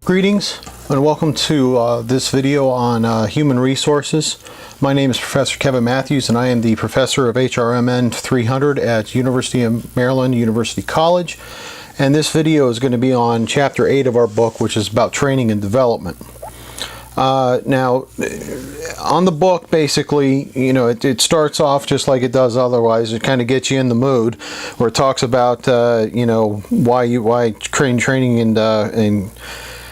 Greetings and welcome to this video on human resources. My name is Professor Kevin Matthews and I am the professor of HRMN 300 at University of Maryland University College, and this video is going to be on chapter 8 of our book, which is about training and development. Now on the book, basically, you know, it starts off just like it does otherwise. It kind of gets you in the mood, where it talks about you know, why training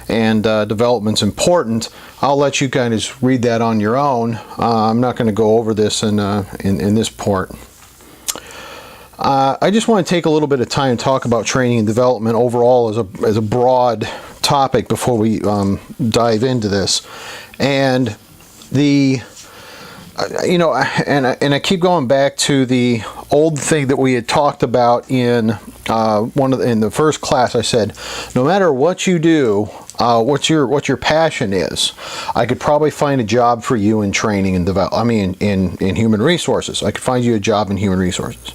and development's important. I'll let you guys read that on your own. I'm not going to go over this in this part. I just want to take a little bit of time and talk about training and development overall as a broad topic before we dive into this. And you know, and I keep going back to the old thing that we had talked about in in the first class. I said, no matter what you do, what your passion is, I could probably find a job for you in training and development. I mean, in human resources, I could find you a job in human resources.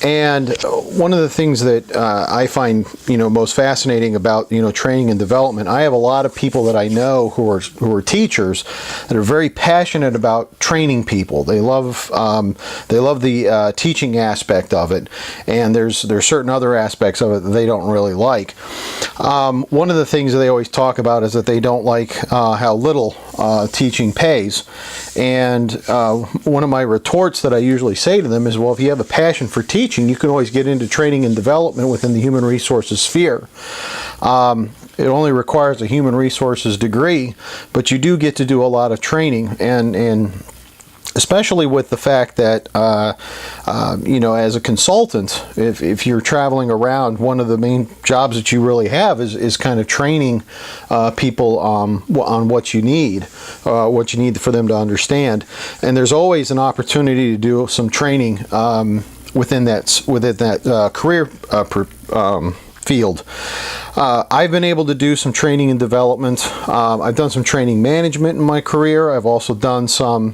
And one of the things that I find, you know, most fascinating about, you know, training and development, I have a lot of people that I know who are teachers that are very passionate about training people. They love the teaching aspect of it, and there's certain other aspects of it that they don't really like. One of the things that they always talk about is that they don't like how little teaching pays. And one of my retorts that I usually say to them is, well, if you have a passion for teaching, you can always get into training and development within the human resources sphere. It only requires a human resources degree, but you do get to do a lot of training, and especially with the fact that you know, as a consultant, if you're traveling around, one of the main jobs that you really have is kind of training people on what you need for them to understand. And there's always an opportunity to do some training within that career field. I've been able to do some training and development. I've done some training management in my career. I've also done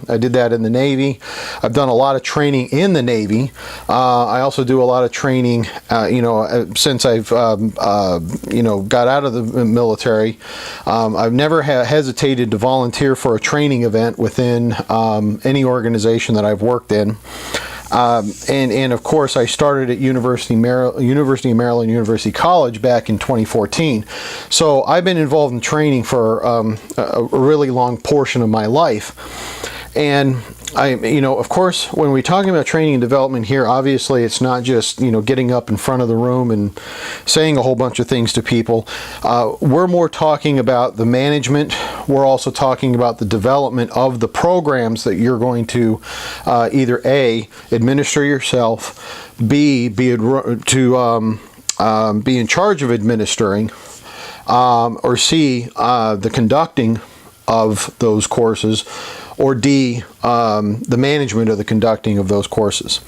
I did that in the Navy. I've done a lot of training in the Navy. I also do a lot of training, you know, since I've, you know, got out of the military. I've never hesitated to volunteer for a training event within any organization that I've worked in. And of course, I started at University of Maryland University College back in 2014. So I've been involved in training for a really long portion of my life. And you know, of course, when we're talking about training and development here, obviously it's not just, you know, getting up in front of the room and saying a whole bunch of things to people. We're more talking about the management. We're also talking about the development of the programs that you're going to either A, administer yourself, B, be in charge of administering, or C, the conducting of those courses, or D, the management of the conducting of those courses.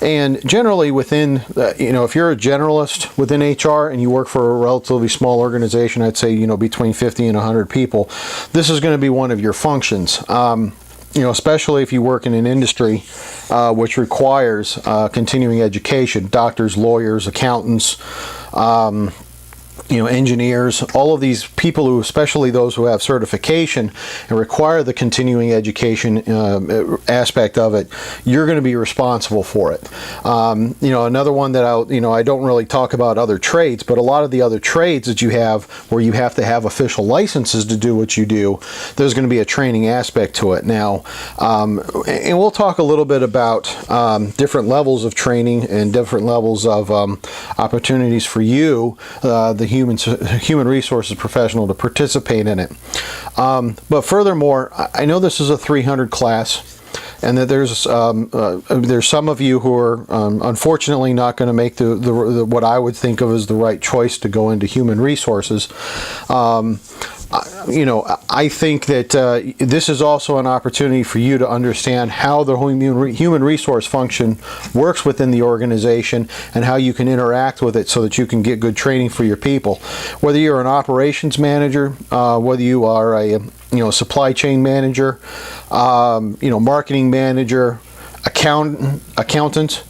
And generally within, you know, if you're a generalist within HR and you work for a relatively small organization, I'd say, you know, between 50 and 100 people, this is going to be one of your functions. You know, especially if you work in an industry which requires continuing education, doctors, lawyers, accountants, you know, engineers, all of these people who, especially those who have certification and require the continuing education aspect of it, you're going to be responsible for it. You know, another one that I don't really talk about other trades, but a lot of the other trades that you have where you have to have official licenses to do what you do, there's going to be a training aspect to it. Now, and we'll talk a little bit about different levels of training and different levels of opportunities for you, the human resources professional, to participate in it. But furthermore, I know this is a 300 class, and that there's some of you who are unfortunately not going to make the what I would think of as the right choice to go into human resources. You know, I think that this is also an opportunity for you to understand how the human resource function works within the organization and how you can interact with it so that you can get good training for your people. Whether you're an operations manager, whether you are a supply chain manager, marketing manager, accountant,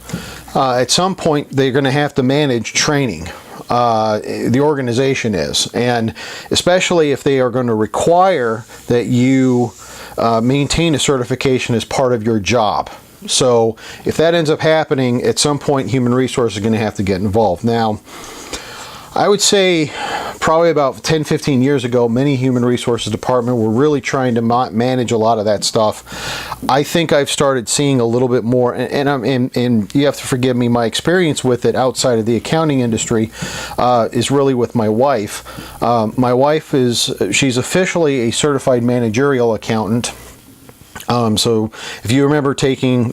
at some point they're going to have to manage training. the organization is, and especially if they are going to require that you maintain a certification as part of your job. So if that ends up happening, at some point human resources are going to have to get involved. Now, I would say probably about 10-15 years ago, many human resources department were really trying to manage a lot of that stuff. I think I've started seeing a little bit more, and you have to forgive me, my experience with it outside of the accounting industry is really with my wife. My wife she's officially a certified managerial accountant. So if you remember taking,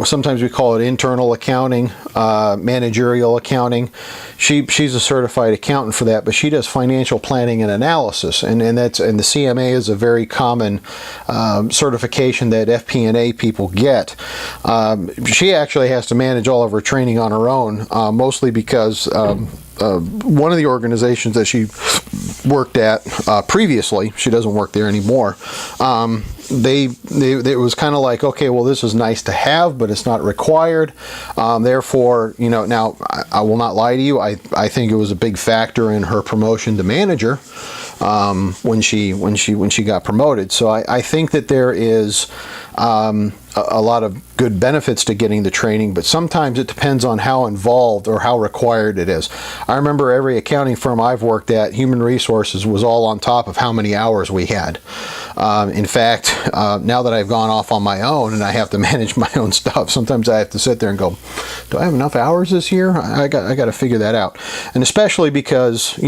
sometimes we call it internal accounting, managerial accounting. She's a certified accountant for that, but she does financial planning and analysis, and the CMA is a very common certification that FP&A people get. She actually has to manage all of her training on her own, mostly because one of the organizations that she worked at previously, she doesn't work there anymore, it was kind of like, okay, well, this is nice to have, but it's not required. Therefore, now I will not lie to you, I think it was a big factor in her promotion to manager when she got promoted. So I think that there is a lot of good benefits to getting the training, but sometimes it depends on how involved or how required it is. I remember every accounting firm I've worked at, human resources was all on top of how many hours we had. In fact, now that I've gone off on my own and I have to manage my own stuff, sometimes I have to sit there and go, do I have enough hours this year? I got to figure that out. And especially because,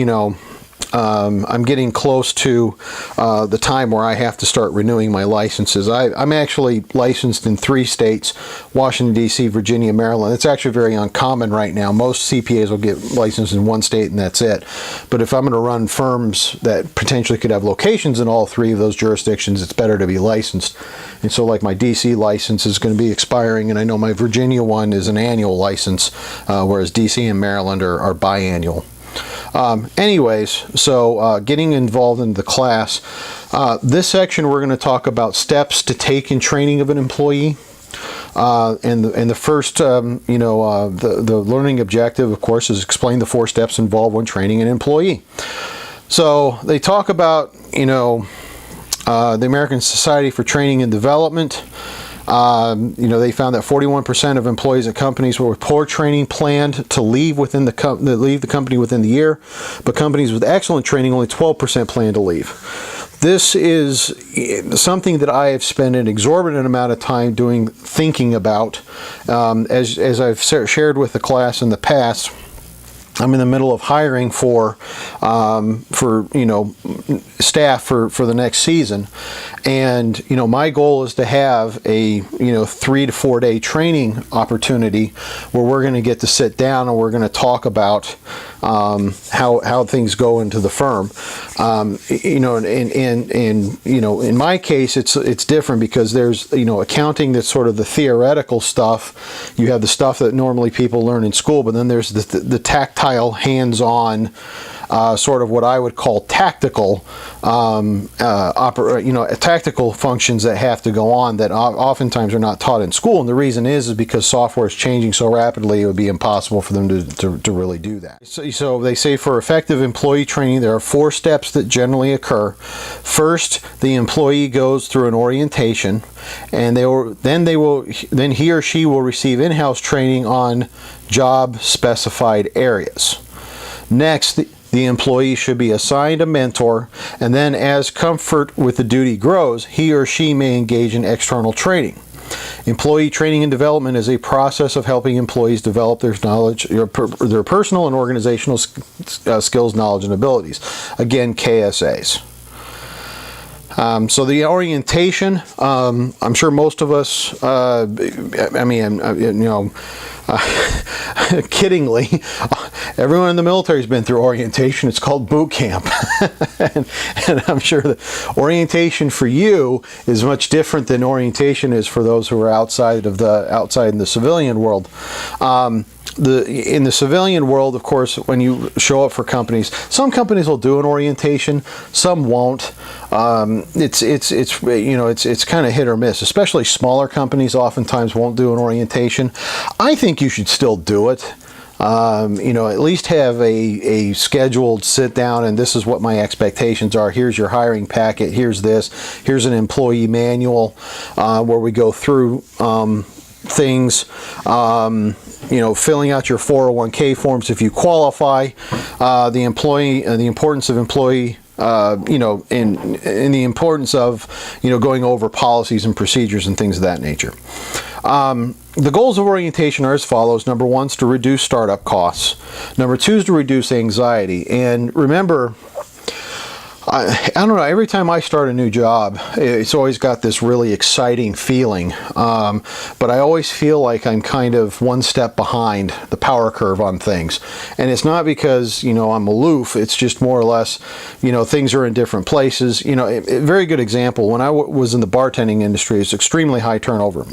I'm getting close to the time where I have to start renewing my licenses. I'm actually licensed in 3 states, Washington, D.C., Virginia, Maryland. It's actually very uncommon right now. Most CPAs will get licensed in 1 state and that's it. But if I'm going to run firms that potentially could have locations in all 3 of those jurisdictions, it's better to be licensed. And so like my D.C. license is going to be expiring, and I know my Virginia one is an annual license, whereas D.C. and Maryland are biannual. Getting involved in the class, this section we're going to talk about steps to take in training of an employee. And the first, the learning objective, of course, is explain the 4 steps involved when training an employee. So they talk about, the American Society for Training and Development. They found that 41% of employees at companies with poor training planned to leave the company within the year, but companies with excellent training, only 12% plan to leave. This is something that I have spent an exorbitant amount of time thinking about. As I've shared with the class in the past, I'm in the middle of hiring for staff for the next season, and my goal is to have a 3 to 4 day training opportunity where we're going to get to sit down and we're going to talk about how things go into the firm. In my case, it's different because there's accounting that's sort of the theoretical stuff. You have the stuff that normally people learn in school, but then there's the tactile, hands-on, sort of what I would call tactical, tactical functions that have to go on that oftentimes are not taught in school. And the reason is because software is changing so rapidly, it would be impossible for them to really do that. So they say for effective employee training, there are 4 steps that generally occur. First, the employee goes through an orientation, and then he or she will receive in-house training on job-specified areas. Next, the employee should be assigned a mentor, and then as comfort with the duty grows, he or she may engage in external training. Employee training and development is a process of helping employees develop their knowledge, their personal and organizational skills, knowledge, and abilities. Again, KSAs. So the orientation, I'm sure most of us, kiddingly, everyone in the military has been through orientation. It's called boot camp. and I'm sure that orientation for you is much different than orientation is for those who are outside in the civilian world. In the civilian world, of course, when you show up for companies, some companies will do an orientation, some won't. It's kind of hit or miss. Especially smaller companies oftentimes won't do an orientation. I think you should still do it. At least have a scheduled sit down, and this is what my expectations are. Here's your hiring packet. Here's this. Here's an employee manual where we go through things. Filling out your 401k forms if you qualify. The importance of employee. In the importance of, going over policies and procedures and things of that nature. The goals of orientation are as follows. Number 1 is to reduce startup costs. Number 2 is to reduce anxiety. And remember, I don't know, every time I start a new job, it's always got this really exciting feeling, but I always feel like I'm kind of one step behind the power curve on things. And it's not because, I'm aloof, it's just more or less, things are in different places. A very good example, when I was in the bartending industry, it's extremely high turnover.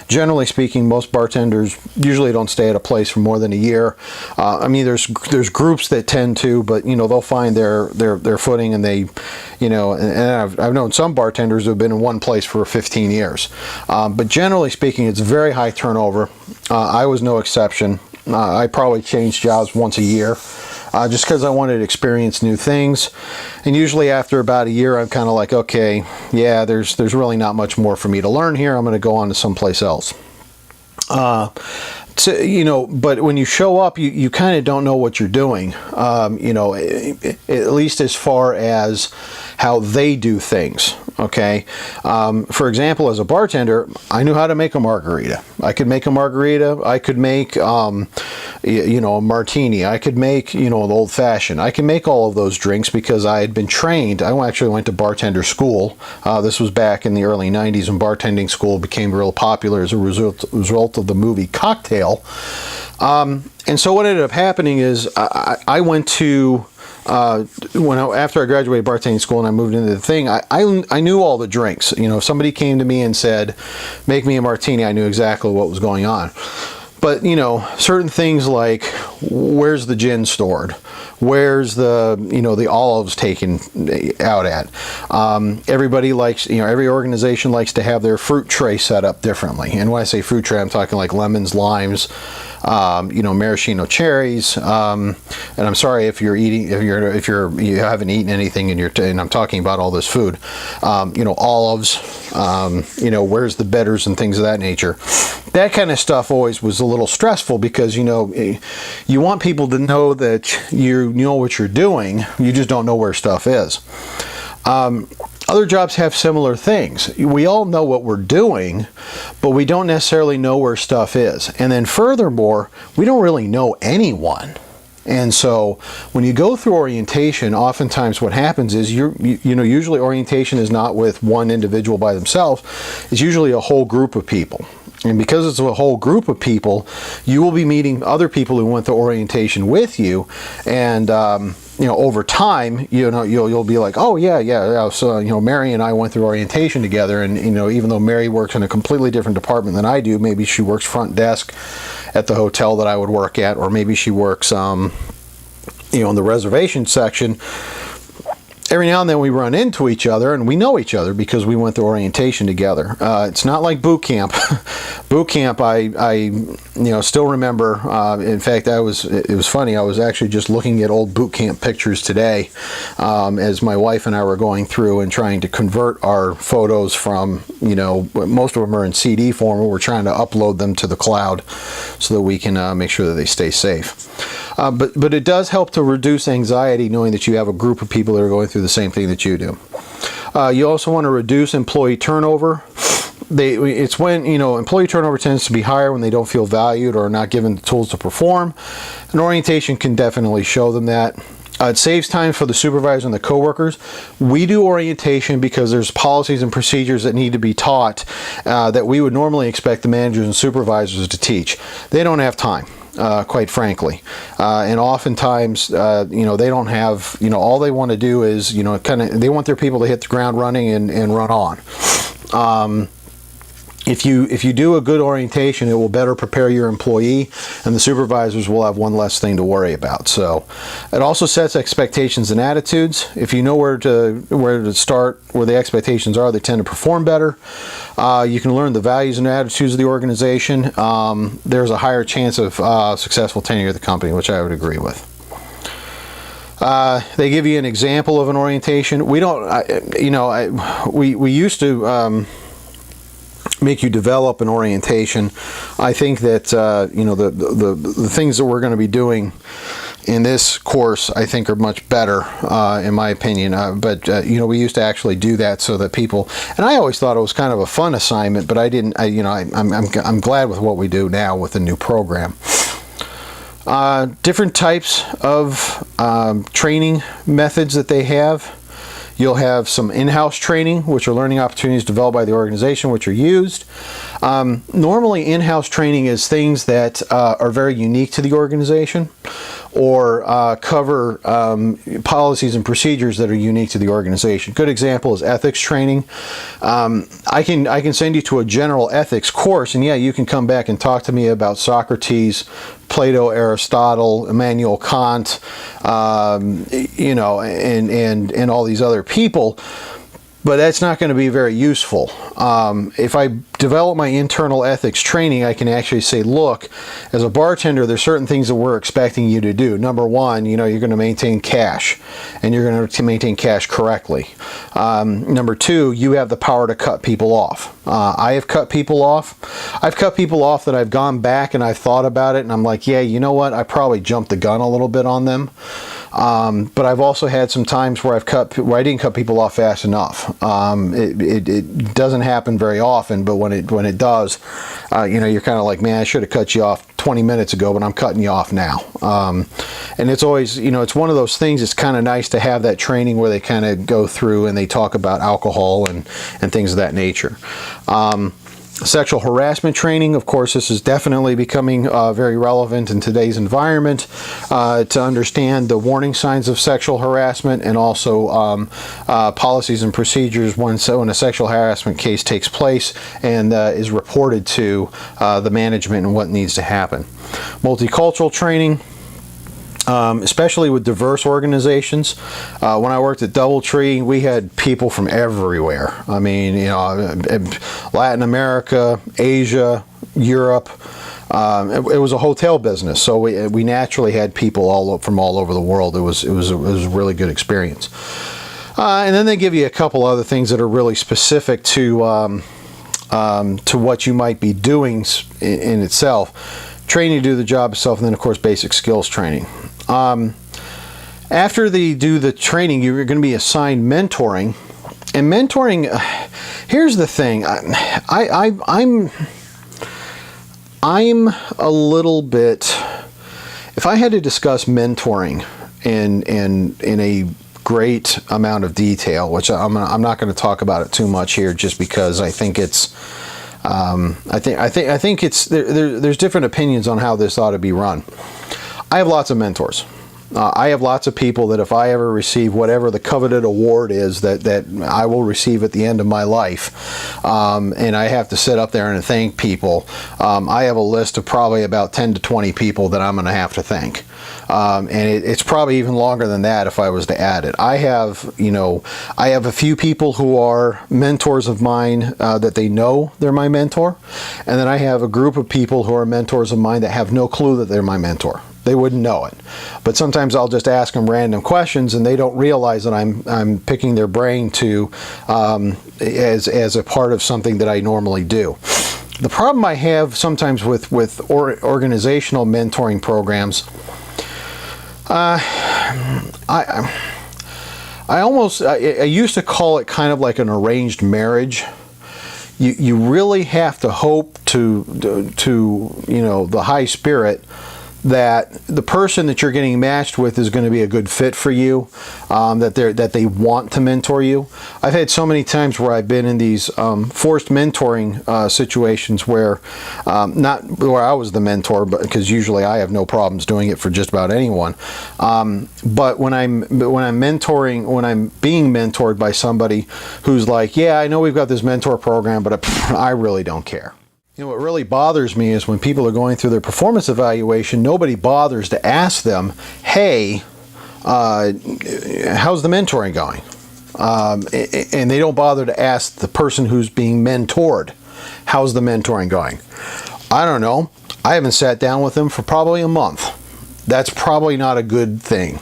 Generally speaking, most bartenders usually don't stay at a place for more than a year. There's groups that tend to, but, they'll find their footing, and they, and I've known some bartenders who have been in one place for 15 years. But generally speaking, it's very high turnover. I was no exception. I probably changed jobs once a year, just because I wanted to experience new things. And usually after about a year, I'm kind of like, okay, yeah, there's really not much more for me to learn here. I'm going to go on to someplace else. But when you show up, you kind of don't know what you're doing, at least as far as how they do things, okay? For example, as a bartender, I knew how to make a margarita. I could make a margarita. I could make, a martini. I could make, an old-fashioned. I can make all of those drinks because I had been trained. I actually went to bartender school. This was back in the early 90s when bartending school became real popular as a result of the movie Cocktail. And so what ended up happening is I went to after I graduated bartending school and I moved into the thing, I knew all the drinks. If somebody came to me and said, "Make me a martini," I knew exactly what was going on. But, certain things like, where's the gin stored? Where's the olives taken out at? Everybody likes, every organization likes to have their fruit tray set up differently. And when I say fruit tray, I'm talking like lemons, limes, maraschino cherries. And I'm sorry if you haven't eaten anything and I'm talking about all this food. Olives, where's the bitters and things of that nature. That kind of stuff always was a little stressful because, you want people to know that you know what you're doing, you just don't know where stuff is. Other jobs have similar things. We all know what we're doing, but we don't necessarily know where stuff is. And then furthermore, we don't really know anyone. And so when you go through orientation, oftentimes what happens is usually orientation is not with one individual by themselves. It's usually a whole group of people. And because it's a whole group of people, you will be meeting other people who went to orientation with you, and over time, you'll be like, oh yeah. So Mary and I went through orientation together, and even though Mary works in a completely different department than I do, maybe she works front desk at the hotel that I would work at, or maybe she works, in the reservation section. Every now and then we run into each other, and we know each other because we went through orientation together. It's not like boot camp. Boot camp, I still remember. In fact, it was funny. I was actually just looking at old boot camp pictures today, as my wife and I were going through and trying to convert our photos from, most of them are in CD form, and we're trying to upload them to the cloud so that we can make sure that they stay safe. But it does help to reduce anxiety knowing that you have a group of people that are going through the same thing that you do. You also want to reduce employee turnover. It's when, employee turnover tends to be higher when they don't feel valued or are not given the tools to perform. And orientation can definitely show them that. It saves time for the supervisor and the coworkers. We do orientation because there's policies and procedures that need to be taught that we would normally expect the managers and supervisors to teach. They don't have time. Quite frankly, and oftentimes, they don't have, all they want to do is, they want their people to hit the ground running and run on. If you do a good orientation, it will better prepare your employee, and the supervisors will have one less thing to worry about. So it also sets expectations and attitudes. If you know where to start, where the expectations are, they tend to perform better. You can learn the values and attitudes of the organization. There's a higher chance of successful tenure at the company, which I would agree with. They give you an example of an orientation. We don't, we used to make you develop an orientation. I think that the things that we're going to be doing in this course, I think, are much better, in my opinion. But we used to actually do that so that people, and I always thought it was kind of a fun assignment, but I didn't. I'm glad with what we do now with the new program. Different types of training methods that they have. You'll have some in-house training, which are learning opportunities developed by the organization, which are used. Normally, in-house training is things that are very unique to the organization, or cover policies and procedures that are unique to the organization. Good example is ethics training. I can send you to a general ethics course, and yeah, you can come back and talk to me about Socrates, Plato, Aristotle, Immanuel Kant, and all these other people. But that's not going to be very useful. If I develop my internal ethics training, I can actually say, look, as a bartender, there's certain things that we're expecting you to do. Number one, you're going to maintain cash, and you're going to maintain cash correctly. Number two, you have the power to cut people off. I have cut people off. I've cut people off that I've gone back and I've thought about it, and I'm like, yeah, you know what? I probably jumped the gun a little bit on them. But I've also had some times where I didn't cut people off fast enough. It doesn't happen very often, but when it does, you're kind of like, man, I should have cut you off 20 minutes ago, but I'm cutting you off now. And it's always, it's one of those things. It's kind of nice to have that training where they kind of go through and they talk about alcohol and things of that nature. Sexual harassment training, of course, this is definitely becoming very relevant in today's environment, to understand the warning signs of sexual harassment, and also policies and procedures when a sexual harassment case takes place and is reported to the management and what needs to happen. Multicultural training. Especially with diverse organizations. When I worked at DoubleTree, we had people from everywhere. I mean, Latin America, Asia, Europe. It was a hotel business, so we naturally had people from all over the world. It was a really good experience. And then they give you a couple other things that are really specific to what you might be doing in itself. Training to do the job itself, and then of course basic skills training. After they do the training, you're going to be assigned mentoring. And mentoring, here's the thing. I'm a little bit. If I had to discuss mentoring in a great amount of detail, which I'm not going to talk about it too much here, just because I think it's. I think it's there's different opinions on how this ought to be run. I have lots of mentors. I have lots of people that if I ever receive whatever the coveted award is that I will receive at the end of my life, and I have to sit up there and thank people, I have a list of probably about 10 to 20 people that I'm going to have to thank. And it's probably even longer than that if I was to add it. I have a few people who are mentors of mine that they know they're my mentor, and then I have a group of people who are mentors of mine that have no clue that they're my mentor. They wouldn't know it. But sometimes I'll just ask them random questions, and they don't realize that I'm picking their brain to as a part of something that I normally do. The problem I have sometimes with organizational mentoring programs, I used to call it kind of like an arranged marriage. You really have to hope to the high spirit that the person that you're getting matched with is going to be a good fit for you, that they want to mentor you. I've had so many times where I've been in these forced mentoring situations where, not where I was the mentor, but because usually I have no problems doing it for just about anyone. But when I'm being mentored by somebody who's like, yeah, I know we've got this mentor program, but I really don't care. You know, what really bothers me is when people are going through their performance evaluation, nobody bothers to ask them, hey, how's the mentoring going? And they don't bother to ask the person who's being mentored, how's the mentoring going? I don't know. I haven't sat down with them for probably a month. That's probably not a good thing.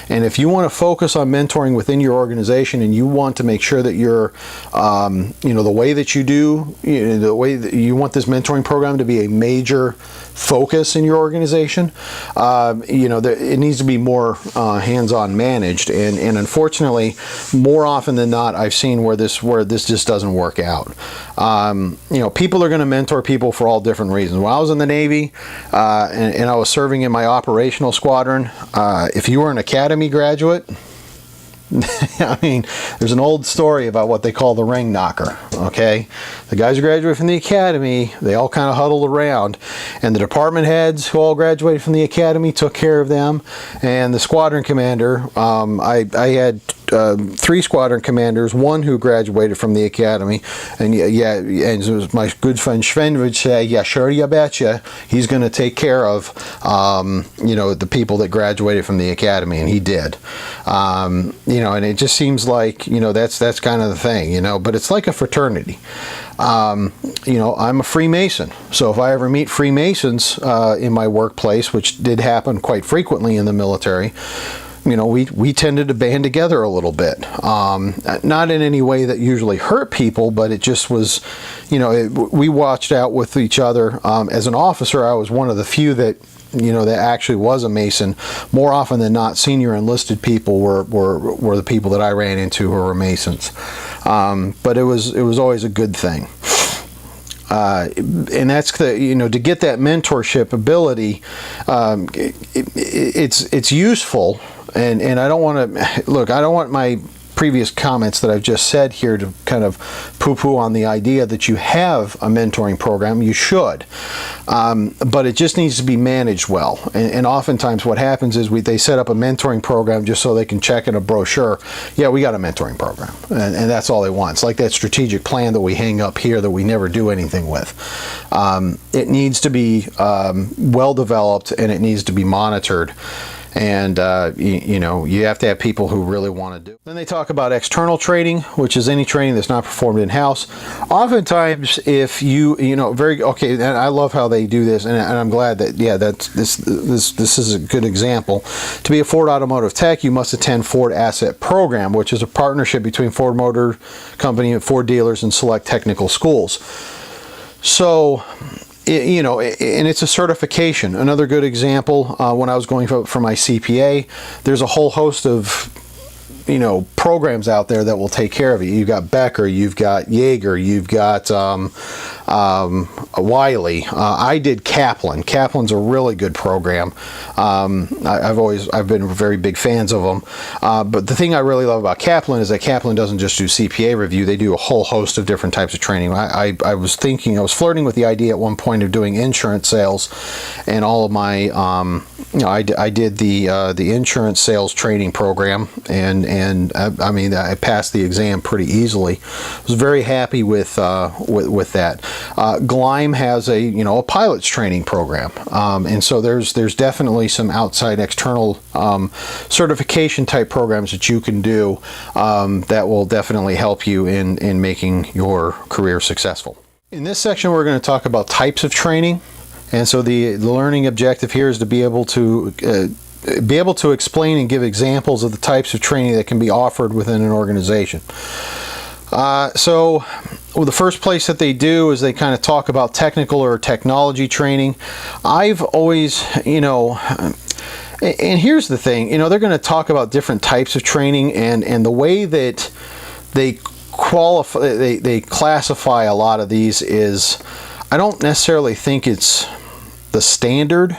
And if you want to focus on mentoring within your organization, and you want to make sure that you're, the way that you do, the way that you want this mentoring program to be a major focus in your organization, it needs to be more hands-on managed. And unfortunately, more often than not, I've seen where this just doesn't work out. People are going to mentor people for all different reasons. When I was in the Navy and I was serving in my operational squadron, if you were an academy graduate, I mean, there's an old story about what they call the ring knocker, okay? The guys who graduated from the academy, they all kind of huddled around, and the department heads who all graduated from the academy took care of them, and the squadron commander, I had 3 squadron commanders, one who graduated from the academy, and and my good friend Sven would say, yeah, sure, you betcha, he's going to take care of, the people that graduated from the academy, and he did. And it just seems like, that's kind of the thing, but it's like a fraternity. I'm a Freemason, so if I ever meet Freemasons in my workplace, which did happen quite frequently in the military, we tended to band together a little bit. Not in any way that usually hurt people, but it just was, we watched out with each other. As an officer, I was one of the few that actually was a Mason. More often than not, senior enlisted people were the people that I ran into who were Masons. But it was always a good thing. And that's to get that mentorship ability, it's useful. And I don't want to, look, I don't want my previous comments that I've just said here to kind of poo-poo on the idea that you have a mentoring program. You should. But it just needs to be managed well. And oftentimes what happens is they set up a mentoring program just so they can check in a brochure. Yeah, we got a mentoring program. And that's all they want. It's like that strategic plan that we hang up here that we never do anything with. It needs to be well developed, and it needs to be monitored. And, you have to have people who really want to do it. Then they talk about external training, which is any training that's not performed in-house. Oftentimes, if and I love how they do this, and I'm glad that, this is a good example. To be a Ford Automotive Tech, you must attend Ford Asset Program, which is a partnership between Ford Motor Company and Ford dealers and select technical schools. So, and it's a certification. Another good example, when I was going for my CPA, there's a whole host of programs out there that will take care of you. You've got Becker, you've got Jaeger, you've got Wiley. I did Kaplan. Kaplan's a really good program. I've been very big fans of them. But the thing I really love about Kaplan is that Kaplan doesn't just do CPA review. They do a whole host of different types of training. I was flirting with the idea at one point of doing insurance sales, and all of my I did the insurance sales training program, and I passed the exam pretty easily. I was very happy with that. Gleim has a pilot's training program, and so there's definitely some outside external certification type programs that you can do that will definitely help you in making your career successful. In this section, we're going to talk about types of training. And so the learning objective here is to be able to explain and give examples of the types of training that can be offered within an organization. So the first place that they do is they kind of talk about technical or technology training. I've always, and here's the thing, they're going to talk about different types of training, and the way that they classify a lot of these is, I don't necessarily think it's the standard.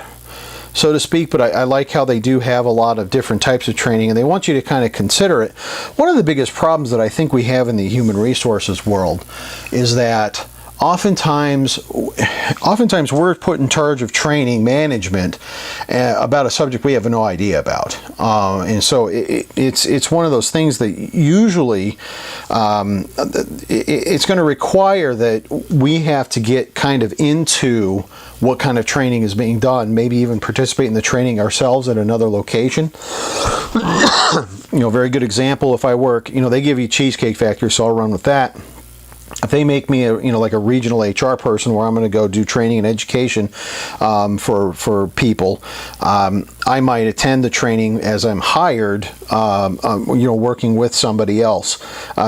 so to speak, but I like how they do have a lot of different types of training, and they want you to kind of consider it. One of the biggest problems that I think we have in the human resources world is that oftentimes we're put in charge of training management about a subject we have no idea about, and so it's one of those things that usually it's going to require that we have to get kind of into what kind of training is being done, maybe even participate in the training ourselves at another location. Very good example, if I work, they give you Cheesecake Factory, so I'll run with that. If they make me like a regional HR person where I'm going to go do training and education for people, I might attend the training as I'm hired, working with somebody else,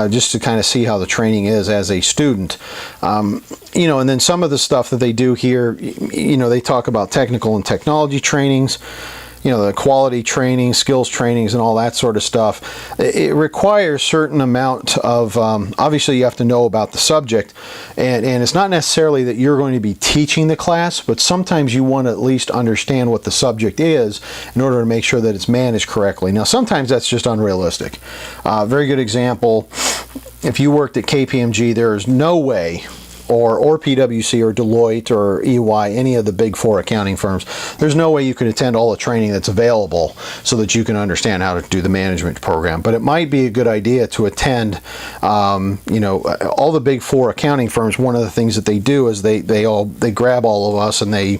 just to kind of see how the training is as a student. And then some of the stuff that they do here, they talk about technical and technology trainings, the quality training, skills trainings, and all that sort of stuff. It requires certain amount of, obviously you have to know about the subject, and it's not necessarily that you're going to be teaching the class, but sometimes you want to at least understand what the subject is in order to make sure that it's managed correctly. Now, sometimes that's just unrealistic. Very good example, if you worked at KPMG, there is no way, or PwC or Deloitte or EY, any of the big four accounting firms, there's no way you can attend all the training that's available so that you can understand how to do the management program. But it might be a good idea to attend, all the big four accounting firms. One of the things that they do is they grab all of us and they,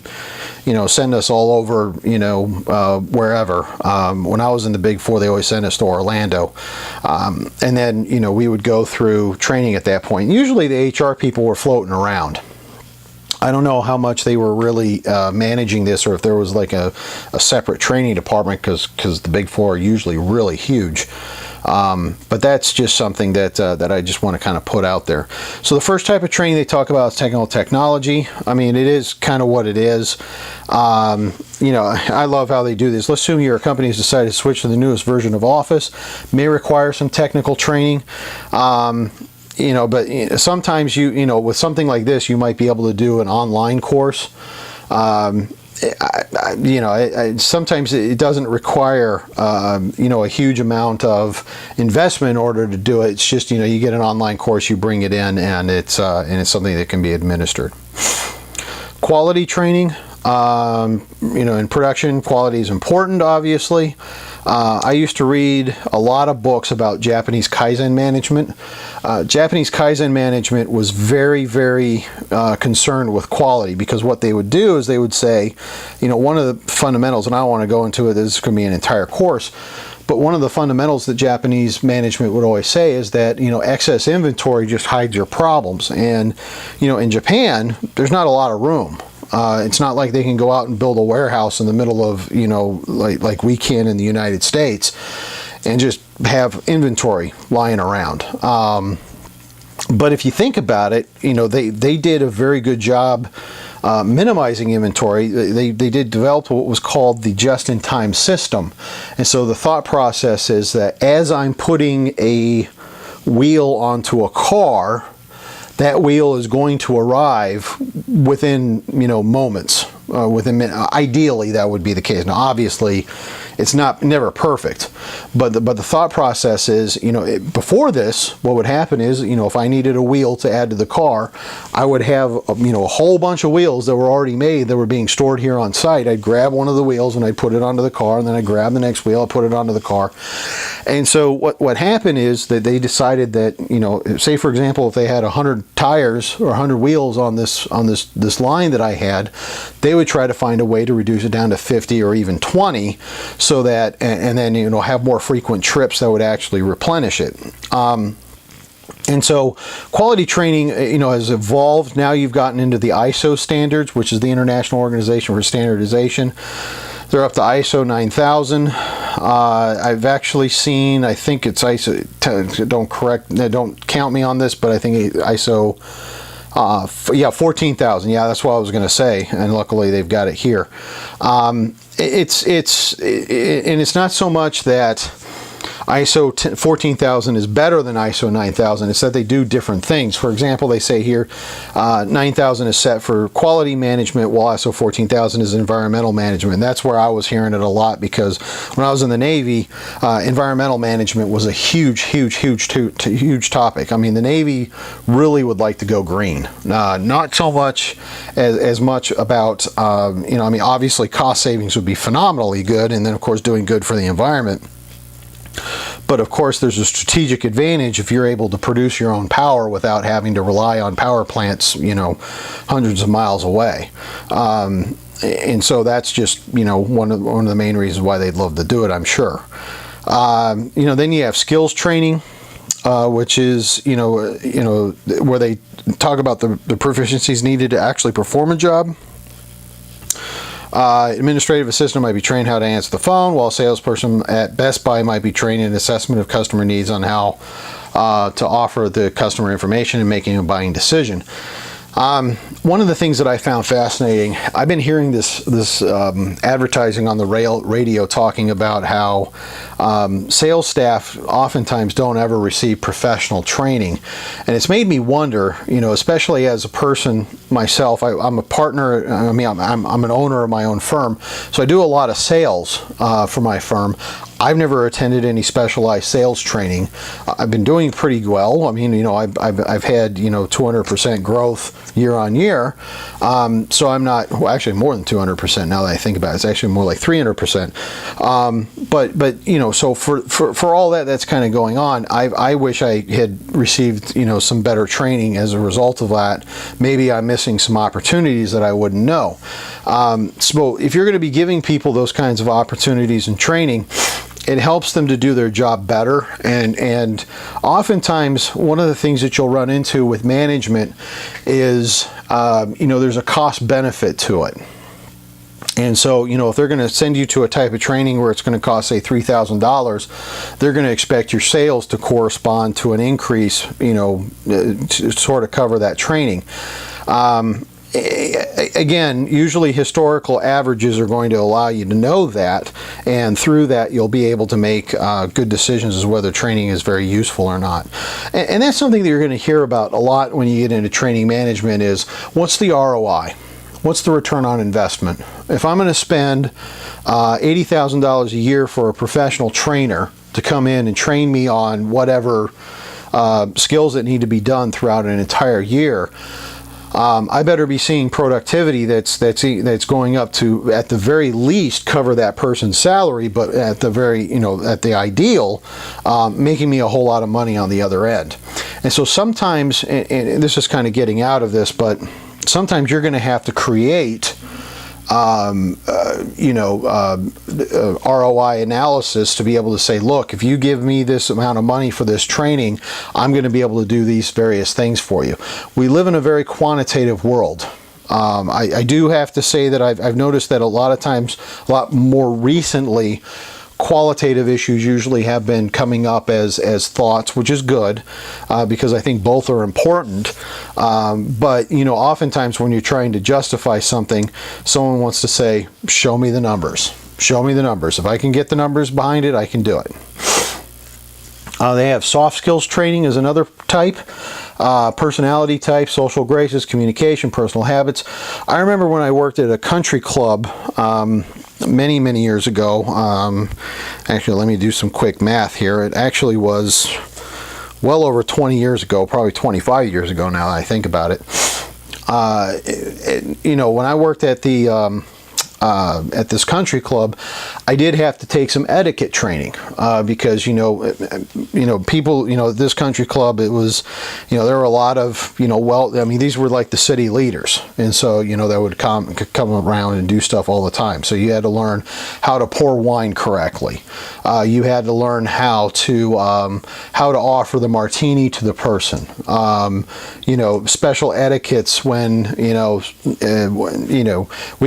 send us all over, wherever. When I was in the big four, they always sent us to Orlando. And then, we would go through training at that point. Usually the HR people were floating around. I don't know how much they were really managing this, or if there was like a separate training department, because the big four are usually really huge. But that's just something that I just want to kind of put out there. So the first type of training they talk about is technical technology. I mean, it is kind of what it is. I love how they do this. Let's assume your company has decided to switch to the newest version of Office. May require some technical training. But sometimes with something like this, you might be able to do an online course. Sometimes it doesn't require, a huge amount of investment in order to do it. It's just, you get an online course, you bring it in, and it's something that can be administered. Quality training. In production, quality is important, obviously. I used to read a lot of books about Japanese Kaizen management. Japanese Kaizen management was very, very concerned with quality, because what they would do is they would say, one of the fundamentals, and I don't want to go into it, this is going to be an entire course, but one of the fundamentals that Japanese management would always say is that, excess inventory just hides your problems. And, in Japan, there's not a lot of room. It's not like they can go out and build a warehouse in the middle of, like we can in the United States, and just have inventory lying around. But if you think about it, they did a very good job minimizing inventory. They did develop what was called the just-in-time system. And so the thought process is that as I'm putting a wheel onto a car, that wheel is going to arrive within, moments, within minutes. Ideally, that would be the case. Now, obviously, it's never perfect, but the thought process is, before this, what would happen is, if I needed a wheel to add to the car, I would have, a whole bunch of wheels that were already made that were being stored here on site. I'd grab one of the wheels and I'd put it onto the car, and then I'd grab the next wheel, I'd put it onto the car. And so what happened is that they decided that, say for example, if they had 100 tires or 100 wheels on this line that I had, they would try to find a way to reduce it down to 50 or even 20, so that, and then have more frequent trips that would actually replenish it. And so quality training, has evolved. Now you've gotten into the ISO standards, which is the International Organization for Standardization. They're up to ISO 9000. I've actually seen, I think it's ISO, don't count me on this, but I think ISO 14,000. Yeah, that's what I was going to say, and luckily they've got it here. It's not so much that ISO 14,000 is better than ISO 9000. It's that they do different things. For example, they say here 9000 is set for quality management, while ISO 14,000 is environmental management. And that's where I was hearing it a lot, because when I was in the Navy, environmental management was a huge topic. I mean, the Navy really would like to go green. Not so much as much about, I mean, obviously cost savings would be phenomenally good, and then of course doing good for the environment. But of course, there's a strategic advantage if you're able to produce your own power without having to rely on power plants, hundreds of miles away. And so that's just, one of the main reasons why they'd love to do it, I'm sure. Then you have skills training, which is, where they talk about the proficiencies needed to actually perform a job. Administrative assistant might be trained how to answer the phone, while a salesperson at Best Buy might be trained in assessment of customer needs on how to offer the customer information and making a buying decision. One of the things that I found fascinating, I've been hearing this advertising on the radio talking about how sales staff oftentimes don't ever receive professional training, and it's made me wonder, especially as a person myself. I'm a partner. I mean, I'm an owner of my own firm, so I do a lot of sales for my firm. I've never attended any specialized sales training. I've been doing pretty well. I mean, I've had 200% growth year on year. So I'm not, well, actually more than 200% now that I think about it. It's actually more like 300%. But so for all that's kind of going on, I wish I had received some better training as a result of that. Maybe I'm missing some opportunities that I wouldn't know. So if you're going to be giving people those kinds of opportunities and training, it helps them to do their job better, and oftentimes one of the things that you'll run into with management is there's a cost benefit to it. And so, if they're going to send you to a type of training where it's going to cost, say, $3,000, they're going to expect your sales to correspond to an increase, to sort of cover that training. Again, usually historical averages are going to allow you to know that, and through that you'll be able to make good decisions as whether training is very useful or not. And that's something that you're going to hear about a lot when you get into training management is, what's the ROI? What's the return on investment? If I'm going to spend $80,000 a year for a professional trainer to come in and train me on whatever skills that need to be done throughout an entire year, I better be seeing productivity that's going up to, at the very least, cover that person's salary, but at the very, at the ideal, making me a whole lot of money on the other end. And so sometimes, and this is kind of getting out of this, but sometimes you're going to have to create ROI analysis to be able to say, look, if you give me this amount of money for this training, I'm going to be able to do these various things for you. We live in a very quantitative world. I do have to say that I've noticed that a lot of times, a lot more recently, qualitative issues usually have been coming up as thoughts, which is good, because I think both are important. But oftentimes when you're trying to justify something, someone wants to say, show me the numbers. Show me the numbers. If I can get the numbers behind it, I can do it. They have soft skills training as another type. Personality type, social graces, communication, personal habits. I remember when I worked at a country club many years ago. Actually, let me do some quick math here. It actually was well over 20 years ago, probably 25 years ago now that I think about it. When I worked at the at this country club, I did have to take some etiquette training because people at this country club, it was there were a lot of these were like the city leaders, and so they would come around and do stuff all the time. So you had to learn how to pour wine correctly. You had to learn how to offer the martini to the person. Special etiquettes when we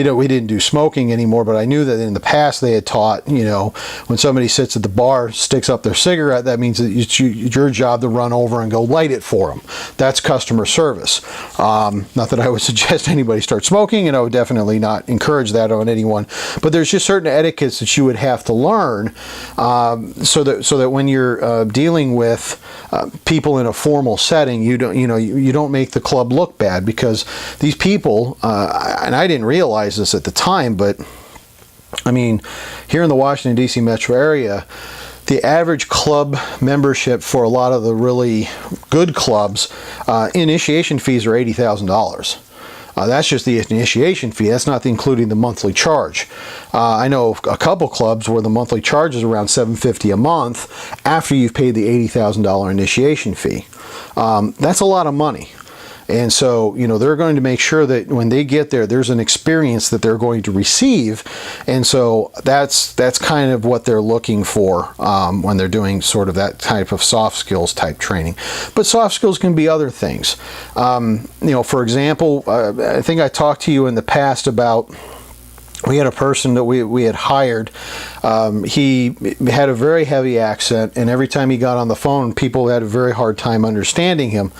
didn't do smoking smoking anymore, but I knew that in the past they had taught, you know, when somebody sits at the bar, sticks up their cigarette, that means that it's your job to run over and go light it for them. That's customer service. Not that I would suggest anybody start smoking, and I would definitely not encourage that on anyone, but there's just certain etiquettes that you would have to learn so that when you're dealing with people in a formal setting, you don't make the club look bad, because these people, and I didn't realize this at the time, but I mean, here in the Washington, D.C. metro area, the average club membership for a lot of the really good clubs, initiation fees are $80,000. That's just the initiation fee. That's not including the monthly charge. I know a couple clubs where the monthly charge is around $750 a month after you've paid the $80,000 initiation fee. That's a lot of money. And so, you know, they're going to make sure that when they get there, there's an experience that they're going to receive. And so that's kind of what they're looking for when they're doing sort of that type of soft skills type training. But soft skills can be other things. You know, for example, I think I talked to you in the past about, we had a person that we had hired. He had a very heavy accent, and every time he got on the phone, people had a very hard time understanding him.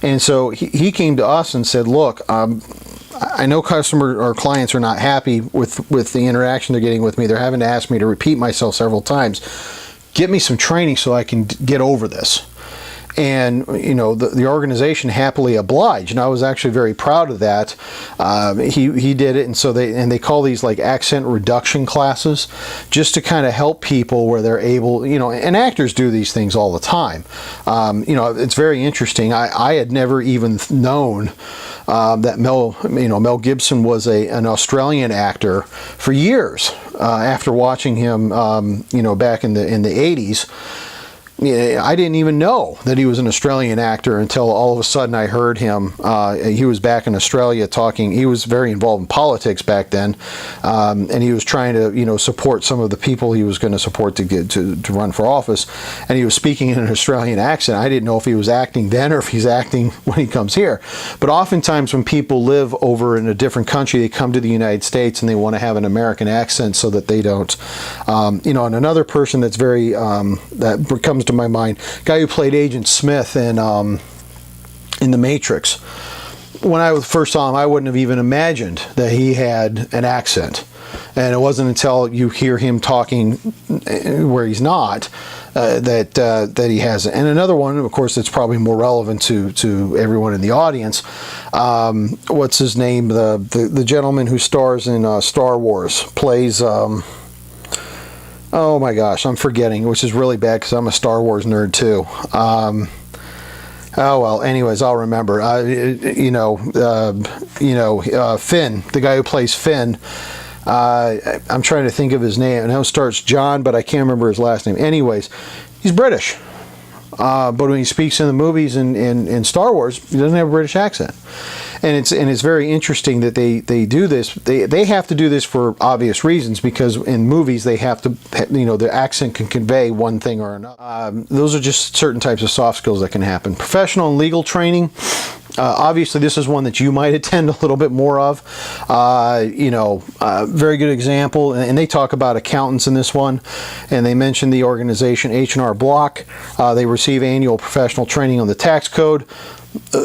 And so he came to us and said, look, I know customer or clients are not happy with the interaction they're getting with me. They're having to ask me to repeat myself several times. Get me some training so I can get over this. And, you know, the organization happily obliged, and I was actually very proud of that. He did it, and so they call these like accent reduction classes, just to kind of help people where they're able, you know, and actors do these things all the time. You know, it's very interesting. I had never even known that Mel Gibson was an Australian actor for years after watching him, you know, back in the 80s. I didn't even know that he was an Australian actor until all of a sudden I heard him. He was back in Australia talking. He was very involved in politics back then, and he was trying to, you know, support some of the people he was going to support to get to run for office. And he was speaking in an Australian accent. I didn't know if he was acting then or if he's acting when he comes here. But oftentimes when people live over in a different country, they come to the United States and they want to have an American accent so that they don't, you know. And another person that's very that comes to my mind, guy who played Agent Smith in The Matrix. When I first saw him, I wouldn't have even imagined that he had an accent, and it wasn't until you hear him talking where he's not that he has it. And another one, of course, that's probably more relevant to everyone in the audience. What's his name? The gentleman who stars in Star Wars, plays. Oh my gosh, I'm forgetting, which is really bad because I'm a Star Wars nerd too. Oh well, anyways, I'll remember. Finn, the guy who plays Finn. I'm trying to think of his name. I know it starts John, but I can't remember his last name. Anyways, he's British. But when he speaks in the movies in Star Wars, he doesn't have a British accent. And it's very interesting that they do this. They have to do this for obvious reasons, because in movies they have to, you know, the accent can convey one thing or another. Those are just certain types of soft skills that can happen. Professional and legal training. Obviously, this is one that you might attend a little bit more of. Very good example, and they talk about accountants in this one, and they mention the organization H&R Block. They receive annual professional training on the tax code.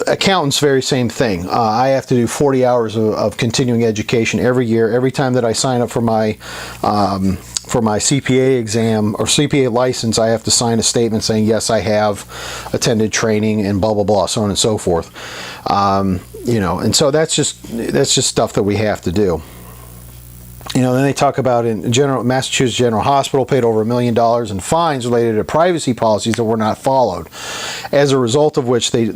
Accountants, very same thing. I have to do 40 hours of continuing education every year. Every time that I sign up for my CPA exam or CPA license, I have to sign a statement saying, yes, I have attended training and blah, blah, blah, so on and so forth. And so that's just stuff that we have to do. You know, then they talk about in Massachusetts General Hospital paid over $1 million in fines related to privacy policies that were not followed. As a result of which they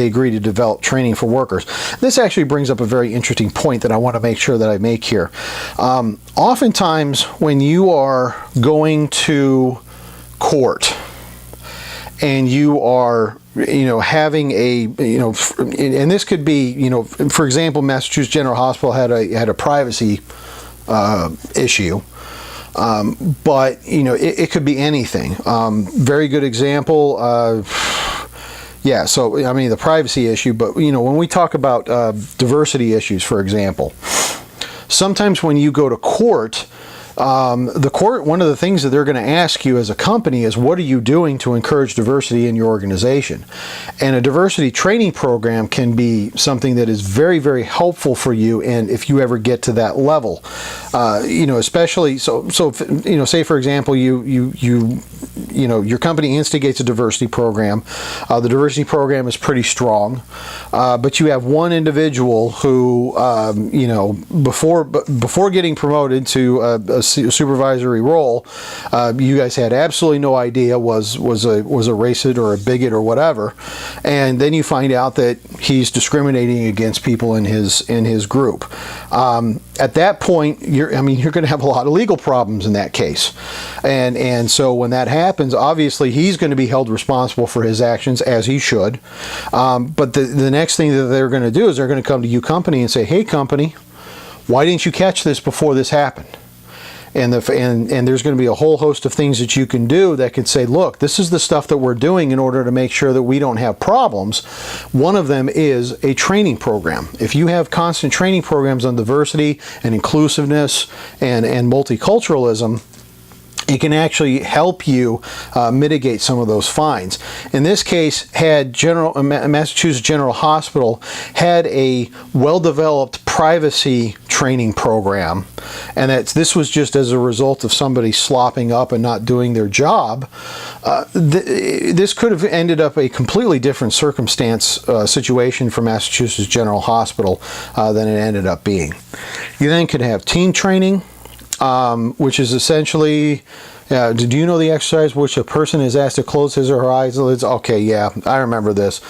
agree to develop training for workers. This actually brings up a very interesting point that I want to make sure that I make here. Oftentimes when you are going to court and you are, you know, having a, you know, and this could be, you know, for example, Massachusetts General Hospital had a privacy issue, but you know, it could be anything. Very good example. So I mean the privacy issue, but you know, when we talk about diversity issues, for example, sometimes when you go to court, the court, one of the things that they're going to ask you as a company is, what are you doing to encourage diversity in your organization? And a diversity training program can be something that is very, very helpful for you. And if you ever get to that level, especially if, say for example, your company instigates a diversity program. The diversity program is pretty strong, but you have one individual who, before getting promoted to a supervisory role, you guys had absolutely no idea was a racist or a bigot or whatever, and then you find out that he's discriminating against people in his group. At that point, you're going to have a lot of legal problems in that case, and so when that happens, obviously he's going to be held responsible for his actions, as he should. But the next thing that they're going to do is they're going to come to you, company, and say, "Hey, company, why didn't you catch this before this happened?" And there's going to be a whole host of things that you can do that can say, look, this is the stuff that we're doing in order to make sure that we don't have problems. One of them is a training program. If you have constant training programs on diversity and inclusiveness and multiculturalism, it can actually help you mitigate some of those fines. In this case, Massachusetts General Hospital had a well-developed privacy training program, and this was just as a result of somebody slopping up and not doing their job. This could have ended up a completely different situation for Massachusetts General Hospital than it ended up being. You then could have team training, which is essentially, do you know the exercise which a person is asked to close his or her eyelids? Okay, yeah, I remember this.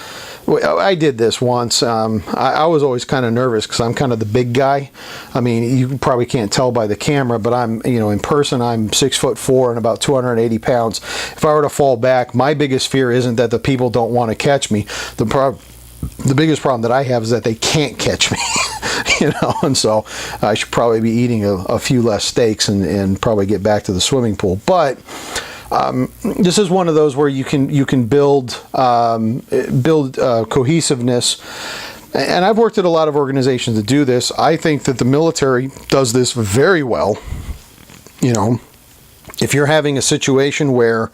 I did this once. I was always kind of nervous because I'm kind of the big guy. I mean, you probably can't tell by the camera, but I'm, in person, I'm 6'4" and about 280 pounds. If I were to fall back, my biggest fear isn't that the people don't want to catch me. The biggest problem that I have is that they can't catch me. And so I should probably be eating a few less steaks and probably get back to the swimming pool. But this is one of those where you can build cohesiveness. And I've worked at a lot of organizations that do this. I think that the military does this very well. If you're having a situation where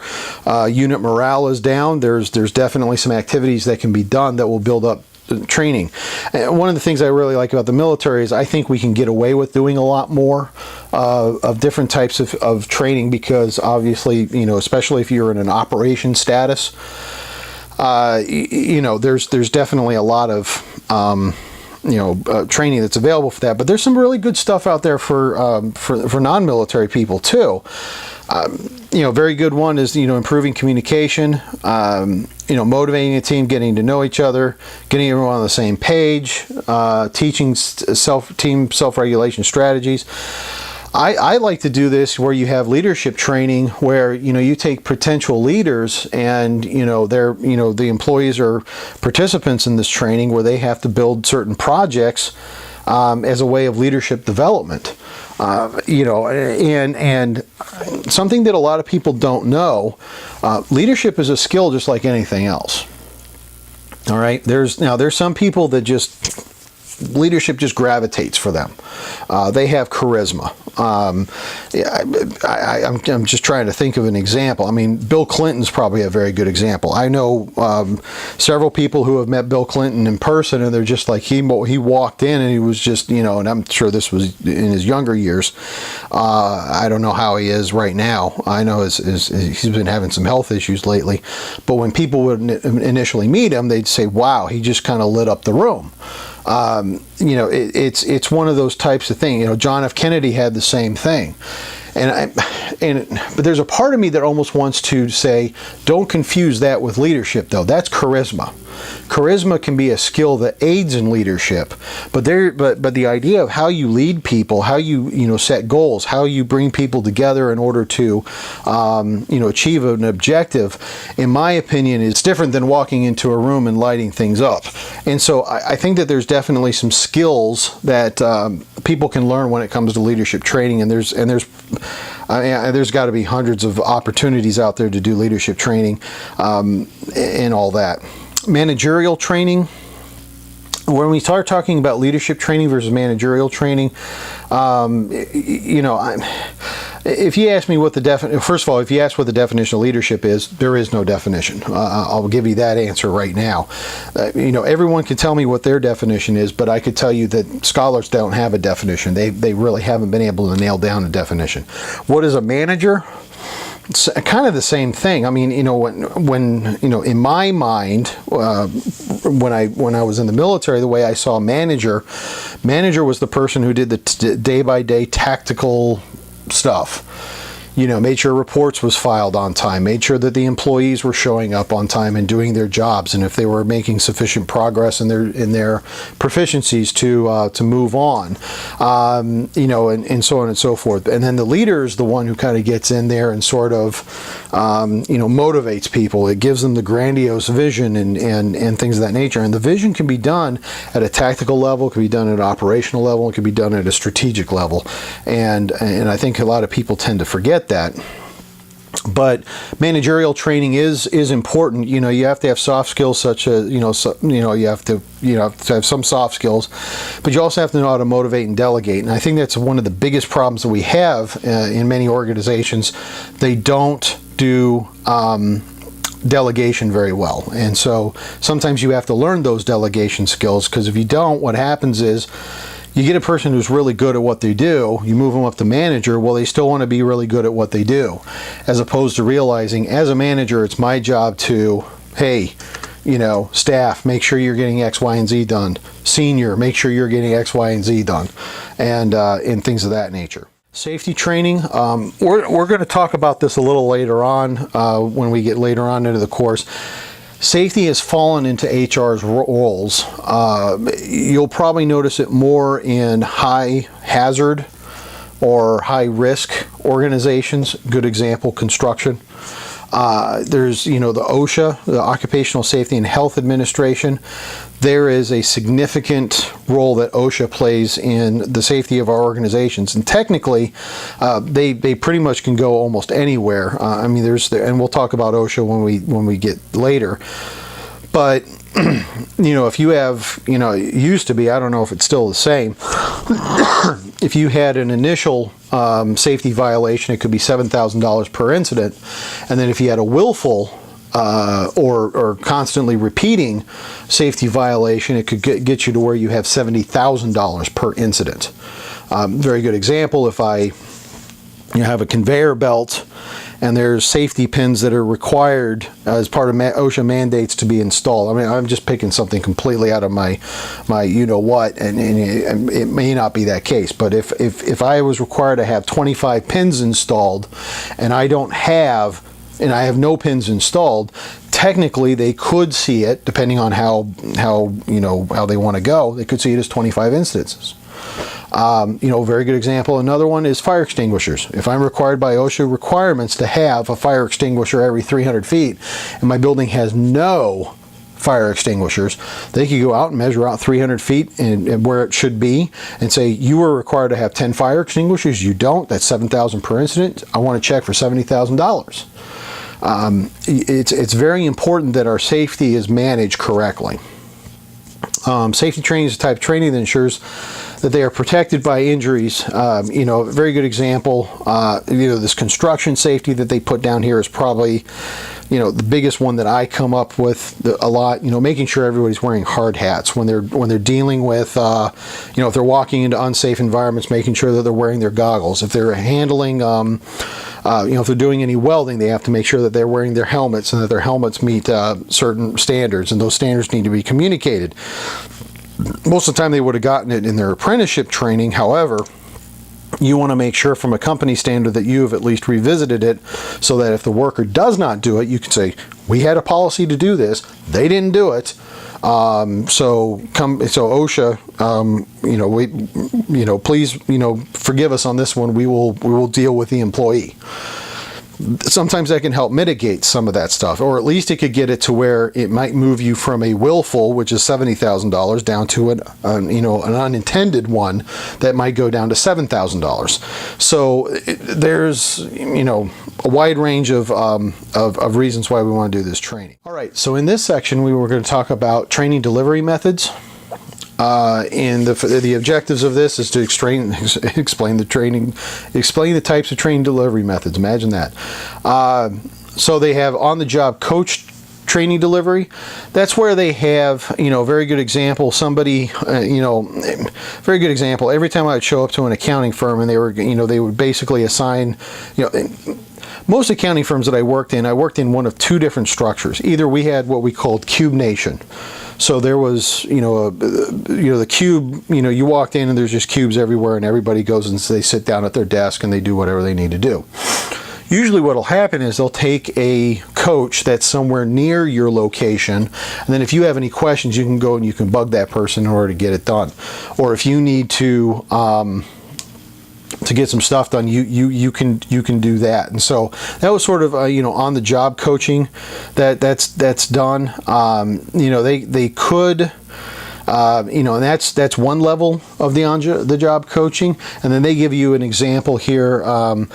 unit morale is down, there's definitely some activities that can be done that will build up training. And one of the things I really like about the military is I think we can get away with doing a lot more of different types of training, because obviously, especially if you're in an operation status, there's definitely a lot of training that's available for that. But there's some really good stuff out there for non-military people too. Very good one is, improving communication, motivating a team, getting to know each other, getting everyone on the same page, teaching team self-regulation strategies. I like to do this where you have leadership training where, you take potential leaders and, the employees are participants in this training where they have to build certain projects as a way of leadership development. And something that a lot of people don't know, leadership is a skill just like anything else. All right. There's some people that leadership just gravitates for them. They have charisma. I'm just trying to think of an example. I mean, Bill Clinton's probably a very good example. I know several people who have met Bill Clinton in person, and they're just like, he walked in and he was just, and I'm sure this was in his younger years. I don't know how he is right now. I know he's been having some health issues lately. But when people would initially meet him, they'd say, wow, he just kind of lit up the room. It's one of those types of things. John F. Kennedy had the same thing. But there's a part of me that almost wants to say, don't confuse that with leadership, though. That's charisma. Charisma can be a skill that aids in leadership, but the idea of how you lead people, how you set goals, how you bring people together in order to achieve an objective, in my opinion, is different than walking into a room and lighting things up. And so I think that there's definitely some skills that people can learn when it comes to leadership training, and there's got to be hundreds of opportunities out there to do leadership training and all that. Managerial training. when we start talking about leadership training versus managerial training, if you ask me what the first of all, if you ask what the definition of leadership is, there is no definition. I'll give you that answer right now. Everyone can tell me what their definition is, but I could tell you that scholars don't have a definition. They really haven't been able to nail down a definition. What is a manager? It's kind of the same thing. I mean, when in my mind, when I was in the military, the way I saw manager was the person who did the day-by-day tactical stuff. Made sure reports was filed on time, made sure that the employees were showing up on time and doing their jobs, and if they were making sufficient progress in their proficiencies to move on, and so on and so forth. And then the leader is the one who kind of gets in there and sort of motivates people. It gives them the grandiose vision and things of that nature. And the vision can be done at a tactical level, it can be done at an operational level, it can be done at a strategic level. And I think a lot of people tend to forget that. But managerial training is important. You have to have soft skills such as you have to have some soft skills, but you also have to know how to motivate and delegate. And I think that's one of the biggest problems that we have in many organizations. They don't do delegation very well, and so sometimes you have to learn those delegation skills, because if you don't, what happens is you get a person who's really good at what they do, you move them up to manager, well, they still want to be really good at what they do, as opposed to realizing, as a manager, it's my job to, hey, staff, make sure you're getting X, Y, and Z done. Senior, make sure you're getting X, Y, and Z done, and things of that nature. Safety training, we're going to talk about this a little later on when we get later on into the course. Safety has fallen into HR's roles. You'll probably notice it more in high hazard or high risk organizations. Good example, construction. There's, the OSHA, the Occupational Safety and Health Administration. There is a significant role that OSHA plays in the safety of our organizations, and technically, they pretty much can go almost anywhere. And we'll talk about OSHA when we get later. But if you have, it used to be, I don't know if it's still the same. If you had an initial safety violation, it could be $7,000 per incident, and then if you had a willful or constantly repeating safety violation, it could get you to where you have $70,000 per incident. Very good example, if I have a conveyor belt and there's safety pins that are required as part of OSHA mandates to be installed. I mean, I'm just picking something completely out of my you-know-what, and it may not be that case, but if I was required to have 25 pins installed and I have no pins installed, technically they could see it, depending on how they want to go, they could see it as 25 instances. Very good example. Another one is fire extinguishers. If I'm required by OSHA requirements to have a fire extinguisher every 300 feet, and my building has no fire extinguishers, they could go out and measure out 300 feet and where it should be and say, you were required to have 10 fire extinguishers, you don't, that's $7,000 per incident, I want to check for $70,000. It's very important that our safety is managed correctly. Safety training is a type of training that ensures that they are protected by injuries. A very good example, this construction safety that they put down here is probably, the biggest one that I come up with a lot. Making sure everybody's wearing hard hats when they're dealing with, if they're walking into unsafe environments, making sure that they're wearing their goggles. If they're handling, if they're doing any welding, they have to make sure that they're wearing their helmets and that their helmets meet certain standards, and those standards need to be communicated. Most of the time they would have gotten it in their apprenticeship training. However, you want to make sure from a company standard that you have at least revisited it, so that if the worker does not do it, you can say, we had a policy to do this, they didn't do it. So OSHA, please, forgive us on this one. We will deal with the employee. Sometimes that can help mitigate some of that stuff, or at least it could get it to where it might move you from a willful, which is $70,000, down to an unintended one that might go down to $7,000. So there's a wide range of reasons why we want to do this training. All right, so in this section we were going to talk about training delivery methods. And the objectives of this is to explain the types of training delivery methods. Imagine that. So they have on-the-job coach training delivery. That's where they have, very good example. Somebody, very good example. Every time I would show up to an accounting firm and they would basically assign, most accounting firms that I worked in one of two different structures. Either we had what we called Cube Nation. So there was, the cube, you walked in and there's just cubes everywhere and everybody goes and they sit down at their desk and they do whatever they need to do. Usually what will happen is they'll take a coach that's somewhere near your location, and then if you have any questions, you can go and you can bug that person in order to get it done. Or if you need to get some stuff done, you can do that. And so that was sort of on the job coaching that's done. They could. And that's one level of the job coaching, and then they give you an example here, of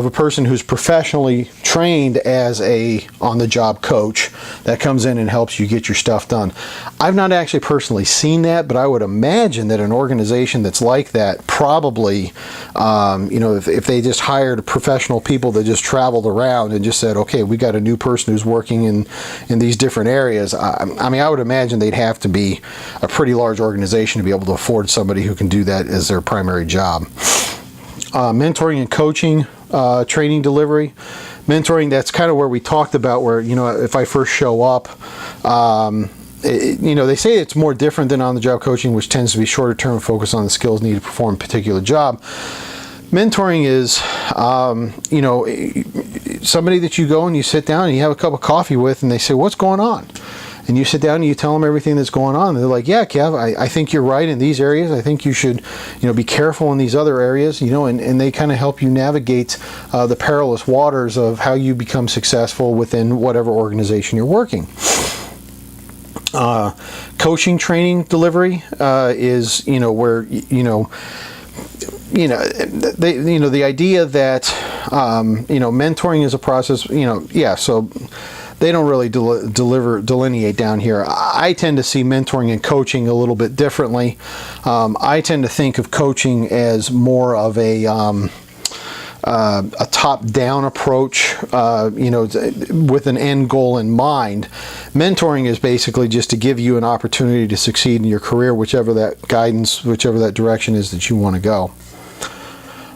a person who's professionally trained as a on-the-job coach that comes in and helps you get your stuff done. I've not actually personally seen that, but I would imagine that an organization that's like that probably, if they just hired professional people that just traveled around and just said, okay, we got a new person who's working in these different areas. I would imagine they'd have to be a pretty large organization to be able to afford somebody who can do that as their primary job. Mentoring and coaching, training delivery. Mentoring, that's kind of where we talked about where, if I first show up, they say it's more different than on-the-job coaching, which tends to be shorter term, focus on the skills needed to perform a particular job. Mentoring is, somebody that you go and you sit down and you have a cup of coffee with and they say, what's going on? And you sit down and you tell them everything that's going on. And they're like, yeah, Kev, I think you're right in these areas. I think you should, be careful in these other areas, and they kind of help you navigate the perilous waters of how you become successful within whatever organization you're working. Coaching training delivery is, where, the idea that, mentoring is a process, so they don't really delineate down here. I tend to see mentoring and coaching a little bit differently. I tend to think of coaching as more of a top-down approach, with an end goal in mind. Mentoring is basically just to give you an opportunity to succeed in your career, whichever that guidance, whichever that direction is that you want to go.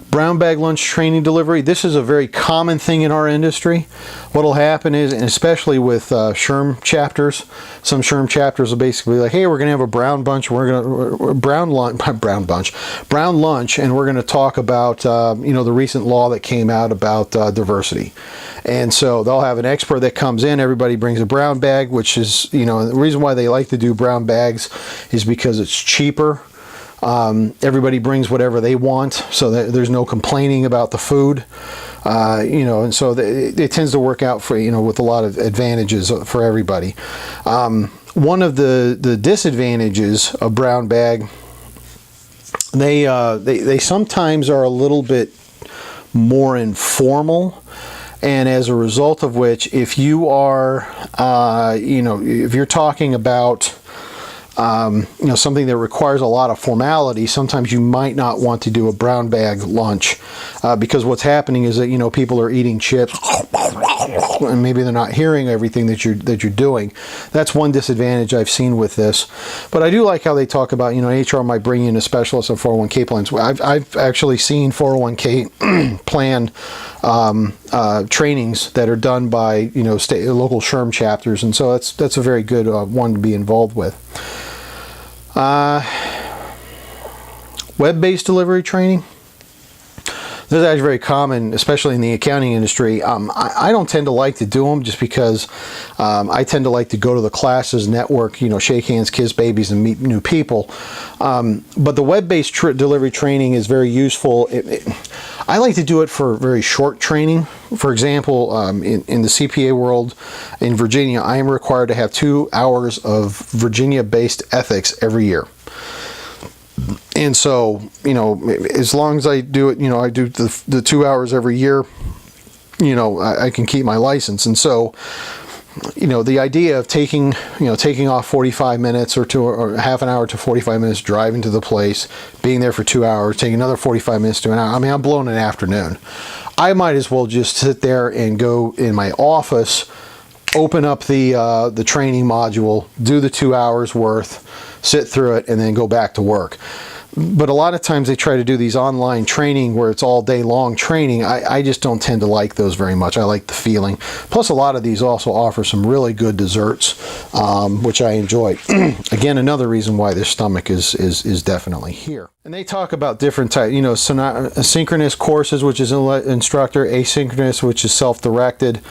Brown bag lunch training delivery. This is a very common thing in our industry. What will happen is, and especially with SHRM chapters, some SHRM chapters will basically be like, hey, we're going to have a brown lunch, and we're going to talk about the recent law that came out about diversity. And so they'll have an expert that comes in, everybody brings a brown bag, which is, the reason why they like to do brown bags is because it's cheaper. Everybody brings whatever they want, so that there's no complaining about the food, and so it tends to work out for, with a lot of advantages for everybody. One of the disadvantages of brown bag, they sometimes are a little bit more informal. And as a result of which, if you are, if you're talking about something that requires a lot of formality, sometimes you might not want to do a brown bag lunch because what's happening is that people are eating chips and maybe they're not hearing everything that you're doing. That's one disadvantage I've seen with this. But I do like how they talk about HR might bring in a specialist on 401k plans. I've actually seen 401k plan trainings that are done by state local SHRM chapters, and so that's a very good one to be involved with. Web-based delivery training. This is actually very common, especially in the accounting industry. I don't tend to like to do them just because I tend to like to go to the classes, network, shake hands, kiss babies, and meet new people. But the web-based delivery training is very useful. I like to do it for very short training. For example, in the CPA world in Virginia, I am required to have 2 hours of Virginia-based ethics every year. And so, as long as I do it, I do the 2 hours every year, I can keep my license. And so, the idea of taking off 45 minutes or half an hour to 45 minutes, driving to the place, being there for 2 hours, taking another 45 minutes to an hour. I mean, I'm blowing an afternoon. I might as well just sit there and go in my office, open up the training module, do the 2 hours worth, sit through it, and then go back to work. But a lot of times they try to do these online training where it's all day long training. I just don't tend to like those very much. I like the feeling. Plus, a lot of these also offer some really good desserts, which I enjoy. Again, another reason why this stomach is definitely here. And they talk about different types, synchronous courses, which is instructor, asynchronous, which is self-directed.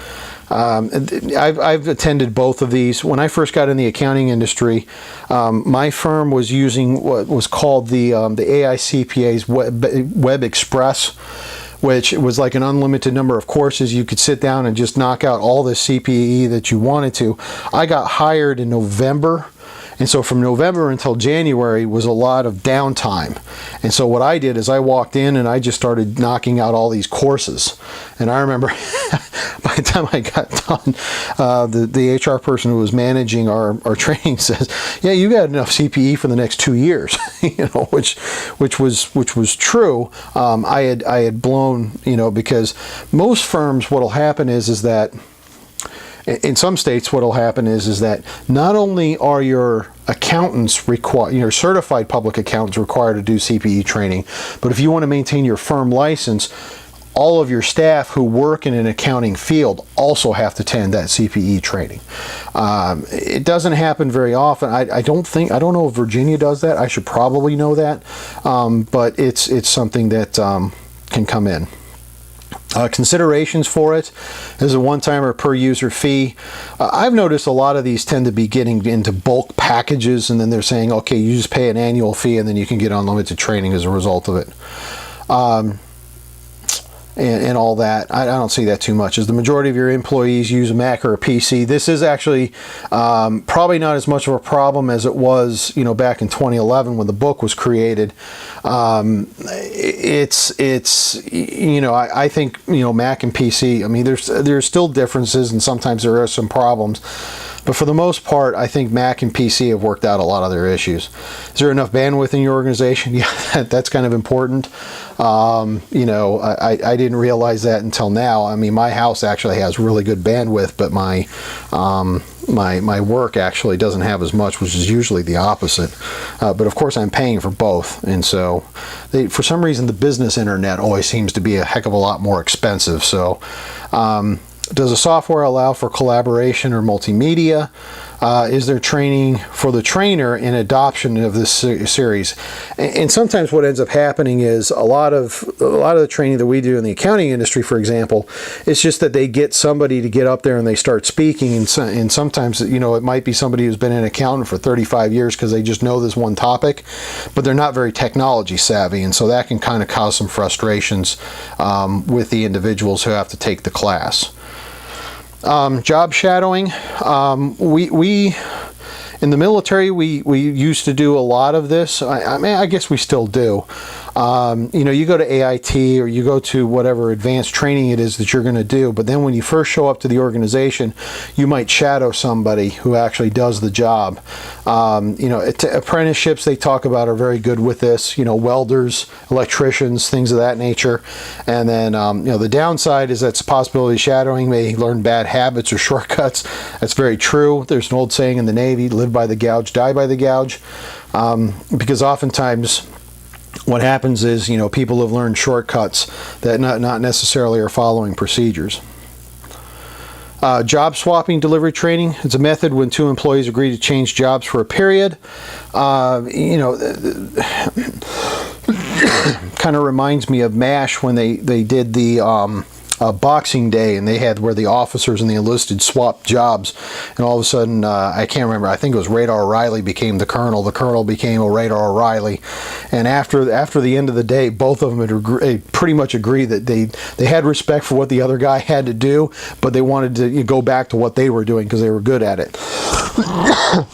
I've attended both of these. When I first got in the accounting industry, my firm was using what was called the AICPA's Web Express, which was like an unlimited number of courses. You could sit down and just knock out all the CPE that you wanted to. I got hired in November. And so from November until January was a lot of downtime. And so what I did is I walked in and I just started knocking out all these courses. And I remember by the time I got done, the HR person who was managing our training says, "Yeah, you got enough CPE for the next 2 years," which was true. I had blown, because most firms, what'll happen is that in some states, what will happen is that not only are your accountants required, your certified public accountants required to do CPE training, but if you want to maintain your firm license, all of your staff who work in an accounting field also have to attend that CPE training. It doesn't happen very often. I don't know if Virginia does that. I should probably know that, but it's something that can come in. Considerations for it is a one-timer per user fee. I've noticed a lot of these tend to be getting into bulk packages, and then they're saying, okay, you just pay an annual fee and then you can get unlimited training as a result of it. And all that. I don't see that too much. As the majority of your employees use a Mac or a PC, this is actually probably not as much of a problem as it was, back in 2011 when the book was created. I think, Mac and PC, I mean, there's still differences and sometimes there are some problems. But for the most part, I think Mac and PC have worked out a lot of their issues. Is there enough bandwidth in your organization? Yeah, that's kind of important. I didn't realize that until now. I mean, my house actually has really good bandwidth, but my work actually doesn't have as much, which is usually the opposite. But of course, I'm paying for both, and so for some reason, the business internet always seems to be a heck of a lot more expensive. So. Does the software allow for collaboration or multimedia? Is there training for the trainer in adoption of this series? And sometimes what ends up happening is a lot of the training that we do in the accounting industry, for example, it's just that they get somebody to get up there and they start speaking, and sometimes it might be somebody who's been an accountant for 35 years because they just know this one topic, but they're not very technology savvy, and so that can kind of cause some frustrations with the individuals who have to take the class. Job shadowing. We in the military, we used to do a lot of this. I guess we still do. You go to AIT or you go to whatever advanced training it is that you're going to do, but then when you first show up to the organization, you might shadow somebody who actually does the job. Apprenticeships they talk about are very good with this, welders, electricians, things of that nature. And then, the downside is that's a possibility of shadowing may learn bad habits or shortcuts. That's very true. There's an old saying in the Navy, live by the gouge, die by the gouge. Because oftentimes, what happens is, people have learned shortcuts that not necessarily are following procedures. Job swapping delivery training. It's a method when two employees agree to change jobs for a period. Kind of reminds me of MASH when they did the Boxing Day, and they had where the officers and the enlisted swapped jobs, and all of a sudden, I can't remember, I think it was Radar Riley became the colonel became a Radar Riley, and after the end of the day, both of them had pretty much agreed that they had respect for what the other guy had to do, but they wanted to go back to what they were doing because they were good at it.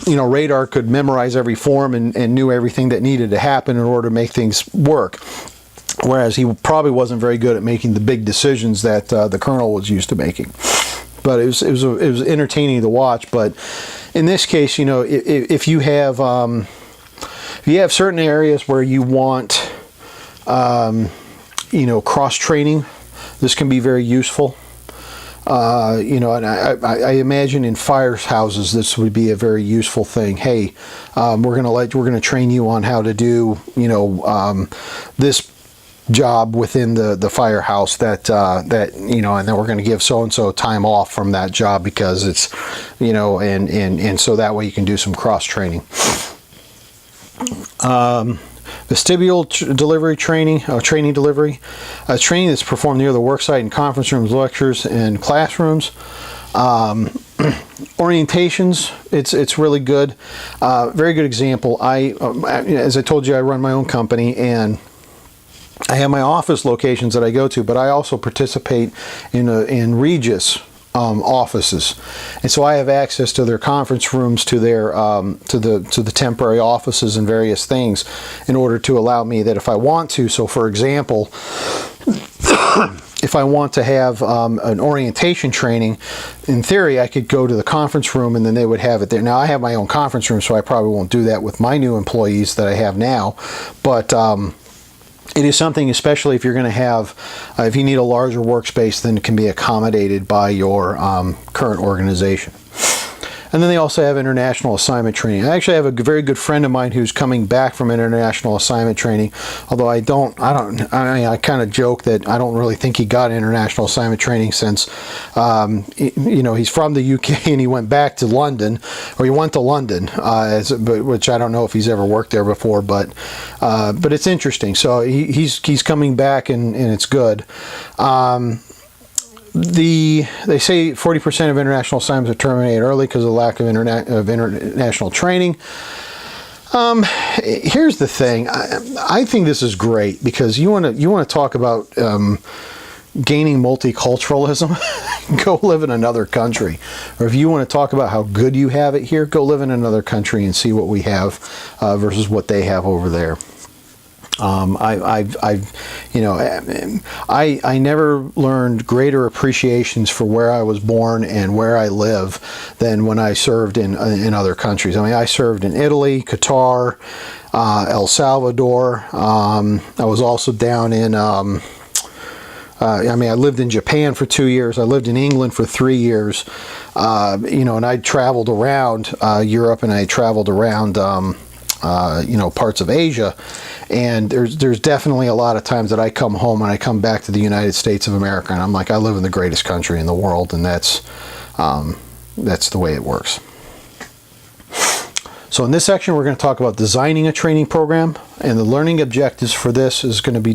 Radar could memorize every form and knew everything that needed to happen in order to make things work. Whereas he probably wasn't very good at making the big decisions that the colonel was used to making. but it was entertaining to watch. But in this case, you know, if you have certain areas where you want, you know, cross training, this can be very useful. You know, and I imagine in firehouses this would be a very useful thing. Hey, we're going to train you on how to do, you know, this job within the firehouse that you know, and then we're going to give so and so time off from that job because it's, you know, and so that way you can do some cross training. Vestibular delivery training, training delivery, training that's performed near the worksite in conference rooms, lectures, and classrooms. Orientations, it's really good. Very good example. As I told you, I run my own company, and I have my office locations that I go to, but I also participate in Regis offices, and so I have access to their conference rooms, to their to the temporary offices and various things, in order to allow me that if I want to. So, for example, if I want to have an orientation training, in theory, I could go to the conference room and then they would have it there. Now, I have my own conference room, so I probably won't do that with my new employees that I have now, but it is something, especially if you're going to have, if you need a larger workspace than can be accommodated by your current organization. And then they also have international assignment training. I actually have a very good friend of mine who's coming back from international assignment training. Although I kind of joke that I don't really think he got international assignment training since, you know, he's from the UK and he went back to London, or he went to London, which I don't know if he's ever worked there before, but it's interesting. So he's coming back and it's good. They say 40% of international assignments are terminated early because of the lack of international training. Here's the thing. I think this is great because you want to talk about gaining multiculturalism. Go live in another country, or if you want to talk about how good you have it here, go live in another country and see what we have versus what they have over there. You know, I never learned greater appreciations for where I was born and where I live than when I served in other countries. I mean, I served in Italy, Qatar, El Salvador. I was also down in, I lived in Japan for 2 years. I lived in England for 3 years. You know, and I traveled around Europe, and I traveled around you know, parts of Asia, and there's definitely a lot of times that I come home and I come back to the United States of America and I'm like, I live in the greatest country in the world, and that's the way it works. So in this section, we're going to talk about designing a training program, and the learning objectives for this is going to be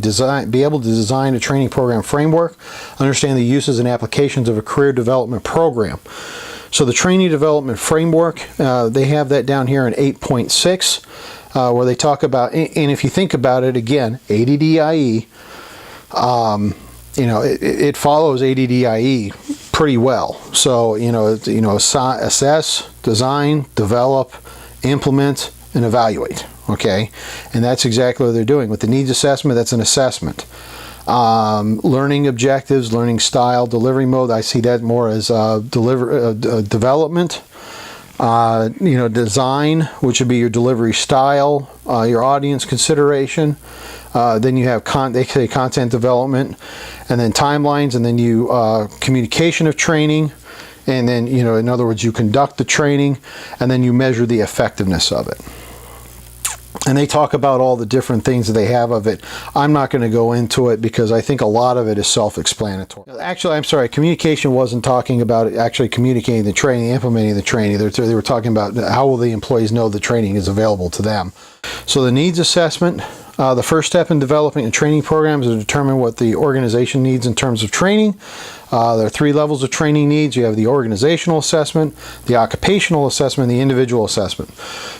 able to design a training program framework, understand the uses and applications of a career development program. So the training development framework, they have that down here in 8.6, where they talk about, and if you think about it again, ADDIE, you know, it follows ADDIE pretty well. So, you know, assess, design, develop, implement, and evaluate. Okay, and that's exactly what they're doing. With the needs assessment, that's an assessment. Learning objectives, learning style, delivery mode, I see that more as development. You know, design, which would be your delivery style, your audience consideration. Then you have they say content development, and then timelines, and then you communication of training, and then, you know, in other words, you conduct the training, and then you measure the effectiveness of it. And they talk about all the different things that they have of it. I'm not going to go into it because I think a lot of it is self-explanatory. Actually, I'm sorry, communication wasn't talking about actually communicating the training, implementing the training. They were talking about how will the employees know the training is available to them. So the needs assessment, the first step in developing a training program is to determine what the organization needs in terms of training. There are 3 levels of training needs. You have the organizational assessment, the occupational assessment, and the individual assessment.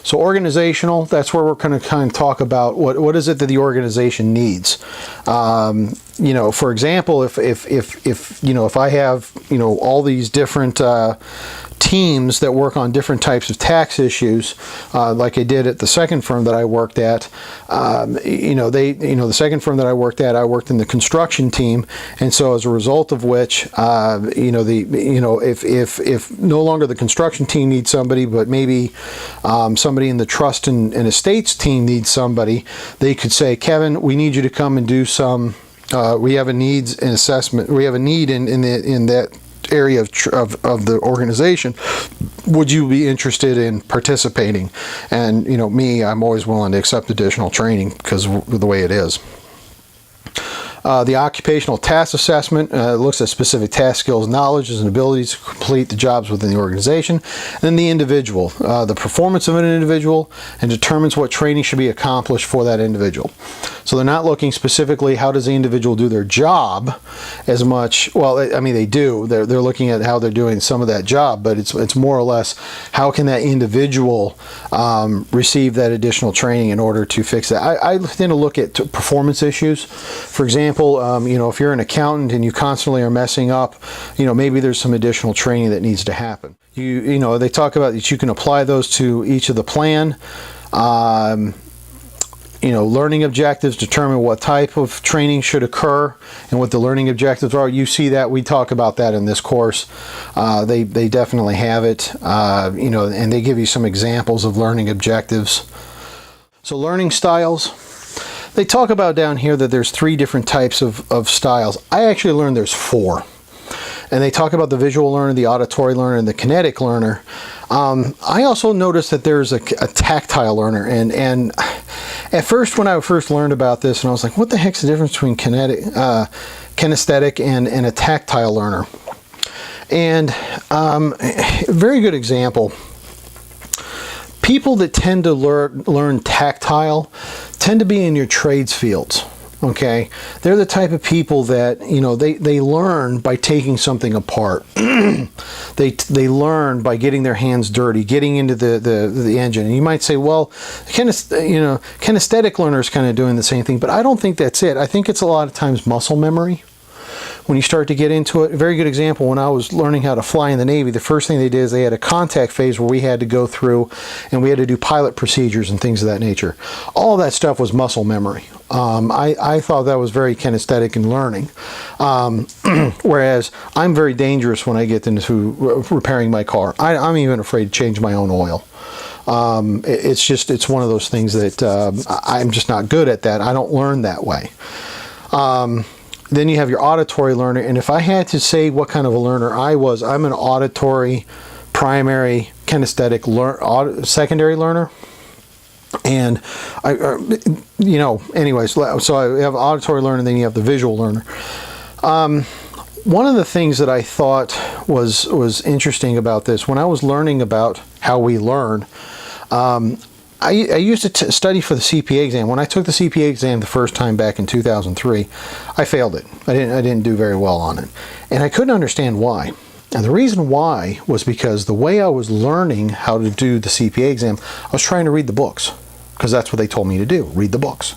So organizational, that's where we're going to kind of talk about what is it that the organization needs. You know, for example, if you know, if I have, you know, all these different teams that work on different types of tax issues, like I did at the second firm that I worked at. The second firm that I worked at, I worked in the construction team, and so as a result of which, if no longer the construction team needs somebody, but maybe somebody in the trust and estates team needs somebody, they could say, Kevin, we need you to come and do some. We have a needs and assessment. We have a need in that area of the organization. Would you be interested in participating? And me, I'm always willing to accept additional training because of the way it is. The occupational task assessment looks at specific task skills, knowledges, and abilities to complete the jobs within the organization. And then the individual, the performance of an individual, and determines what training should be accomplished for that individual. So they're not looking specifically how does the individual do their job as much. Well, I mean they do. They're looking at how they're doing some of that job, but it's more or less how can that individual receive that additional training in order to fix that. I tend to look at performance issues. For example, if you're an accountant and you constantly are messing up, maybe there's some additional training that needs to happen. They talk about that you can apply those to each of the plan. Learning objectives, determine what type of training should occur and what the learning objectives are. You see that, we talk about that in this course. They definitely have it, and they give you some examples of learning objectives. So learning styles. They talk about down here that there's 3 different types of styles. I actually learned there's 4. And they talk about the visual learner, the auditory learner, and the kinetic learner. I also noticed that there's a tactile learner. And at first, when I first learned about this, and I was like, what the heck's the difference between kinesthetic and a tactile learner? And very good example. People that tend to learn tactile tend to be in your trades fields. Okay, they're the type of people that they learn by taking something apart. they learn by getting their hands dirty, getting into the engine. And you might say, well, kinesthetic learner is kind of doing the same thing, but I don't think that's it. I think it's a lot of times muscle memory. When you start to get into it, a very good example, when I was learning how to fly in the Navy, the first thing they did is they had a contact phase where we had to go through and we had to do pilot procedures and things of that nature. All that stuff was muscle memory. I thought that was very kinesthetic in learning. Whereas I'm very dangerous when I get into repairing my car. I'm even afraid to change my own oil. It's one of those things that I'm just not good at that. I don't learn that way. Then you have your auditory learner, and if I had to say what kind of a learner I'm an auditory, primary, kinesthetic secondary learner. And anyways, so I have auditory learner, and then you have the visual learner. One of the things that I thought was interesting about this, when I was learning about how we learn, I used to study for the CPA exam. When I took the CPA exam the first time back in 2003, I failed it. I didn't do very well on it. And I couldn't understand why. And the reason why was because the way I was learning how to do the CPA exam, I was trying to read the books, because that's what they told me to do, read the books.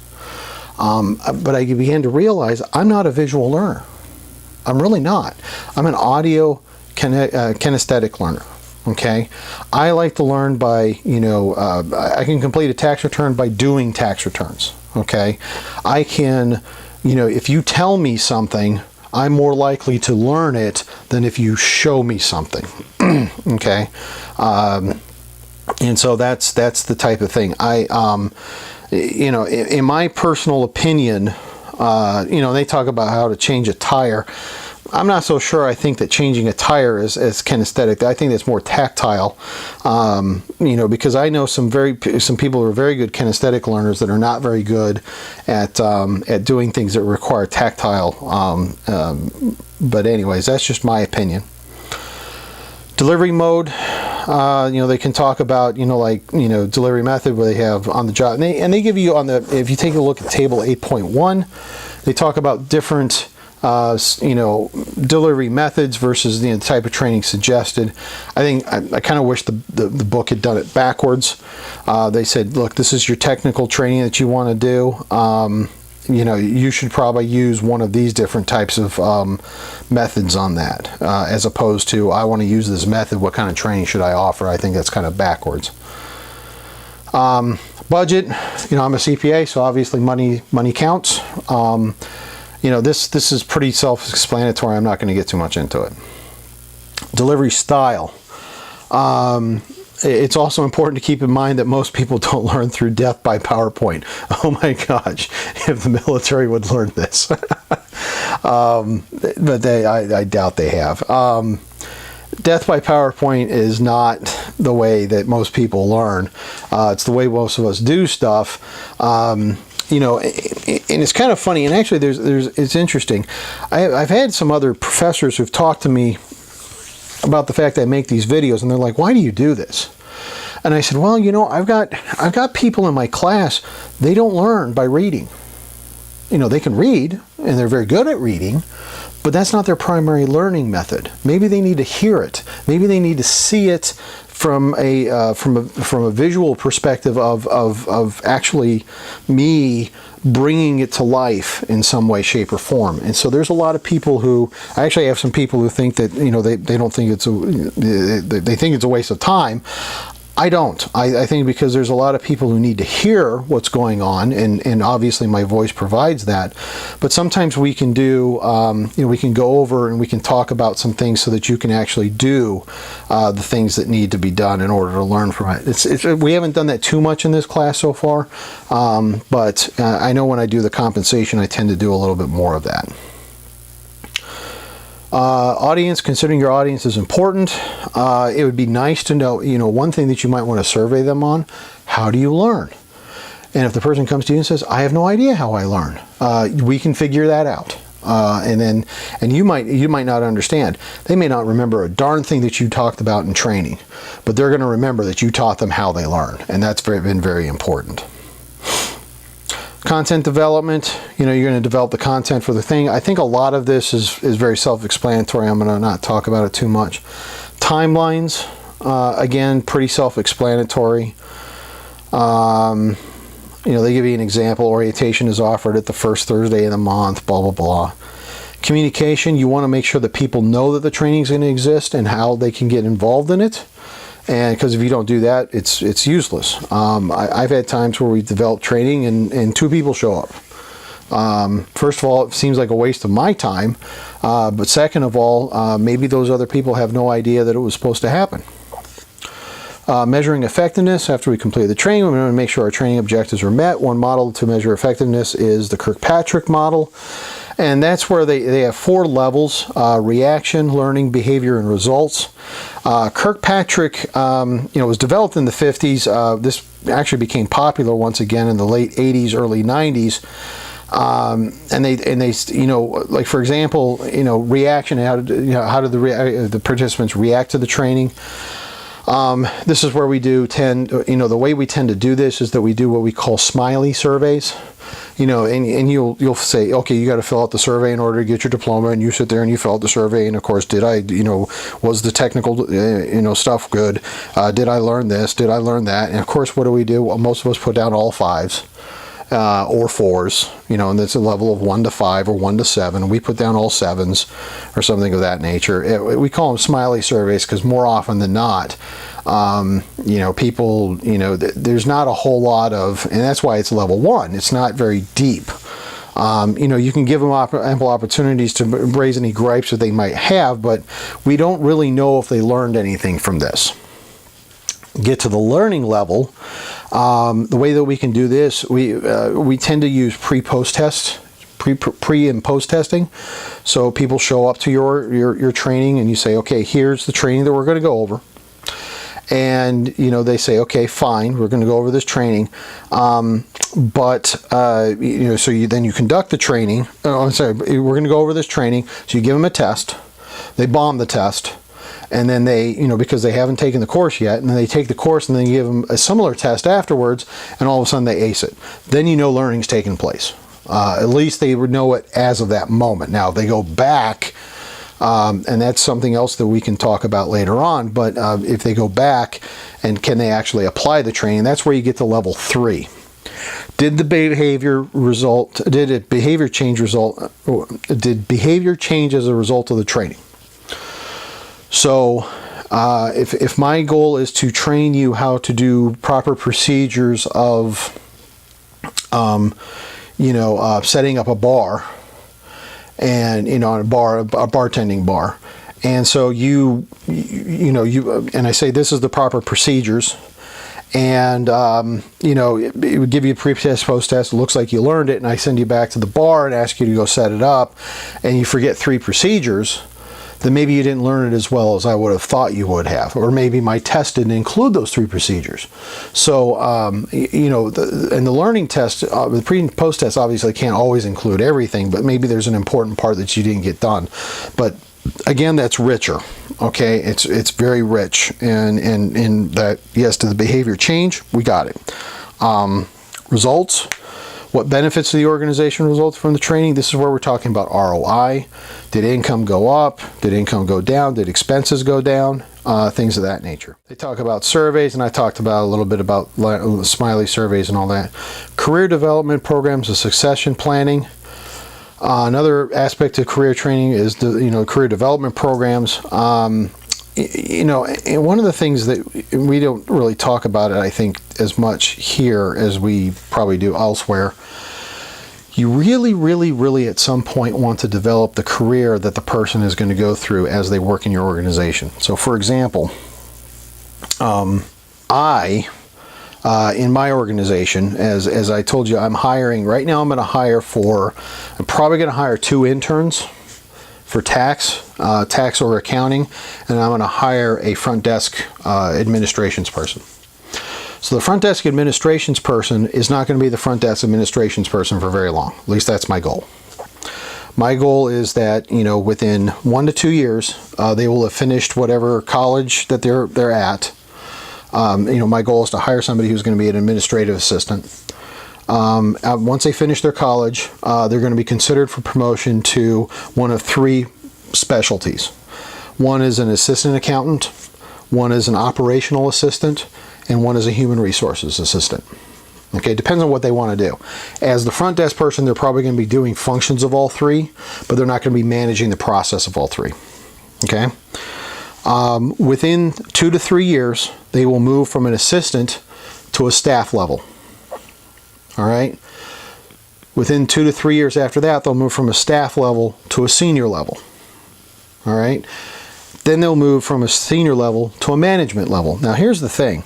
But I began to realize I'm not a visual learner. I'm really not. I'm an audio kinesthetic learner. Okay, I like to learn by, I can complete a tax return by doing tax returns. Okay, I can, if you tell me something, I'm more likely to learn it than if you show me something. Okay, and so that's the type of thing. In my personal opinion, they talk about how to change a tire. I'm not so sure. I think that changing a tire is kinesthetic. I think that's more tactile, because I know some people who are very good kinesthetic learners that are not very good at doing things that require tactile. But anyways, that's just my opinion. Delivery mode, they can talk about, delivery method where they have on the job, and they give you if you take a look at table 8.1, they talk about different delivery methods versus the type of training suggested. I think I kind of wish the book had done it backwards. They said, look, this is your technical training that you want to do. you should probably use one of these different types of methods on that, as opposed to, I want to use this method, what kind of training should I offer? I think that's kind of backwards. Budget, I'm a CPA, so obviously money counts. This is pretty self-explanatory. I'm not going to get too much into it. Delivery style. It's also important to keep in mind that most people don't learn through death by PowerPoint. Oh my gosh, if the military would learn this. But I doubt they have. Death by PowerPoint is not the way that most people learn. It's the way most of us do stuff. And it's kind of funny. And actually, it's interesting. I've had some other professors who've talked to me about the fact that I make these videos, and they're like, "Why do you do this?" And I said, "Well, I've got people in my class. They don't learn by reading. They can read, and they're very good at reading, but that's not their primary learning method. Maybe they need to hear it. Maybe they need to see it from a visual perspective of actually me bringing it to life in some way, shape, or form." And so there's a lot of people who, I actually have some people who think that they don't think they think it's a waste of time. I don't. I think because there's a lot of people who need to hear what's going on, and obviously my voice provides that. But sometimes we can do, we can go over and we can talk about some things so that you can actually do the things that need to be done in order to learn from it. We haven't done that too much in this class so far, but I know when I do the compensation, I tend to do a little bit more of that. Audience, considering your audience is important, it would be nice to know, one thing that you might want to survey them on: how do you learn? And if the person comes to you and says, "I have no idea how I learn," we can figure that out. And you might not understand. They may not remember a darn thing that you talked about in training, but they're going to remember that you taught them how they learn, and that's been very important. Content development, you're going to develop the content for the thing. I think a lot of this is very self-explanatory. I'm going to not talk about it too much. Timelines, again, pretty self-explanatory. They give you an example. Orientation is offered at the first Thursday of the month, blah, blah, blah. Communication, you want to make sure that people know that the training is going to exist and how they can get involved in it. And because if you don't do that, it's useless. I've had times where we develop training and 2 people show up. First of all, it seems like a waste of my time. But second of all, maybe those other people have no idea that it was supposed to happen. Measuring effectiveness. After we complete the training, we want to make sure our training objectives are met. One model to measure effectiveness is the Kirkpatrick Model. And that's where they have 4 levels: reaction, learning, behavior, and results. Kirkpatrick, was developed in the 50s. This actually became popular once again in the late 80s, early 90s. And they, like for example, reaction. How did the participants react to the training? This is where we do the way we tend to do this is that we do what we call smiley surveys. And you'll say, okay, you got to fill out the survey in order to get your diploma, and you sit there and you fill out the survey, and of course, was the technical, stuff good? Did I learn this? Did I learn that? And of course, what do? Well, most of us put down all 5s. Or 4s, and it's a level of 1 to 5 or 1 to 7. And we put down all 7s or something of that nature. We call them smiley surveys because more often than not, people, there's not a whole lot of, and that's why it's level 1. It's not very deep. You can give them ample opportunities to raise any gripes that they might have, but we don't really know if they learned anything from this. Get to the learning level. The way that we can do this, we tend to use pre-post tests, pre and post testing. So people show up to your training and you say, okay, here's the training that we're going to go over. And they say, okay, fine, we're going to go over this training. So then you conduct the training. I'm sorry, we're going to go over this training. So you give them a test. They bomb the test. And then they, because they haven't taken the course yet, and then they take the course and then you give them a similar test afterwards, and all of a sudden they ace it. Then learning's taken place. At least they would know it as of that moment. Now, if they go back, and that's something else that we can talk about later on, but if they go back and can they actually apply the training, that's where you get to level 3. Did behavior change as a result of the training? So if my goal is to train you how to do proper procedures of setting up a bar, and a bartending bar, and so and I say this is the proper procedures, and it would give you a pre-test, post-test. It looks like you learned it, and I send you back to the bar and ask you to go set it up, and you forget 3 procedures. Then maybe you didn't learn it as well as I would have thought you would have, or maybe my test didn't include those 3 procedures. So, the learning test, the pre and post test obviously can't always include everything, but maybe there's an important part that you didn't get done. But again, that's richer. Okay, it's very rich, and in that, yes, to the behavior change, we got it. Results. What benefits of the organization results from the training? This is where we're talking about ROI. Did income go up? Did income go down? Did expenses go down? Things of that nature. They talk about surveys, and I talked about a little bit about smiley surveys and all that. Career development programs and succession planning. Another aspect of career training is the career development programs. And one of the things that we don't really talk about it, I think, as much here as we probably do elsewhere, you really, really, really at some point want to develop the career that the person is going to go through as they work in your organization. So, for example, in my organization, as I told you, I'm hiring, right now I'm probably going to hire 2 interns for tax or accounting, and I'm going to hire a front desk administrations person. So the front desk administrations person is not going to be the front desk administrations person for very long. At least that's my goal. My goal is that within 1 to 2 years, they will have finished whatever college that they're at. My goal is to hire somebody who's going to be an administrative assistant. Once they finish their college, they're going to be considered for promotion to one of 3 specialties. One is an assistant accountant, one is an operational assistant, and one is a human resources assistant. Okay, depends on what they want to do. As the front desk person, they're probably going to be doing functions of all 3, but they're not going to be managing the process of all 3. Okay? Within 2 to 3 years, they will move from an assistant to a staff level. All right? Within 2 to 3 years after that, they'll move from a staff level to a senior level. All right? Then they'll move from a senior level to a management level. Now, here's the thing.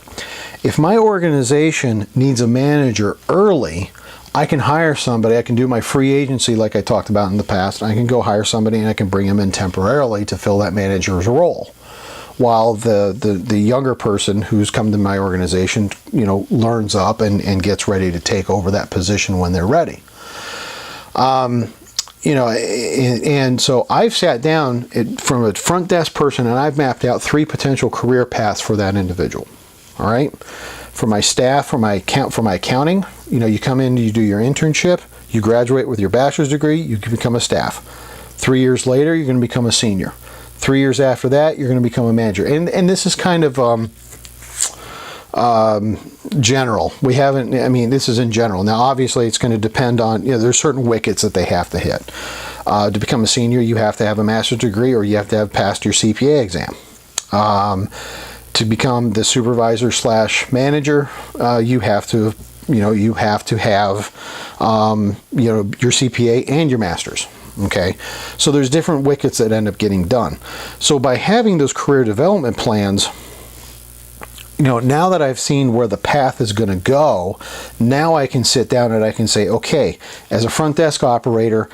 If my organization needs a manager early, I can hire somebody. I can do my free agency like I talked about in the past. I can go hire somebody and I can bring them in temporarily to fill that manager's role, while the younger person who's come to my organization, learns up and gets ready to take over that position when they're ready. And so I've sat down from a front desk person, and I've mapped out 3 potential career paths for that individual. All right. For my staff, for my accounting, you come in, you do your internship, you graduate with your bachelor's degree, you can become a staff. 3 years later, you're going to become a senior. 3 years after that, you're going to become a manager. And this is kind of general. This is in general. Now, obviously, it's going to depend on, there's certain wickets that they have to hit. To become a senior, you have to have a master's degree, or you have to have passed your CPA exam. To become the supervisor / manager, you have to have your CPA and your master's. Okay, so there's different wickets that end up getting done. So by having those career development plans, now that I've seen where the path is going to go, now I can sit down and I can say, okay, as a front desk operator,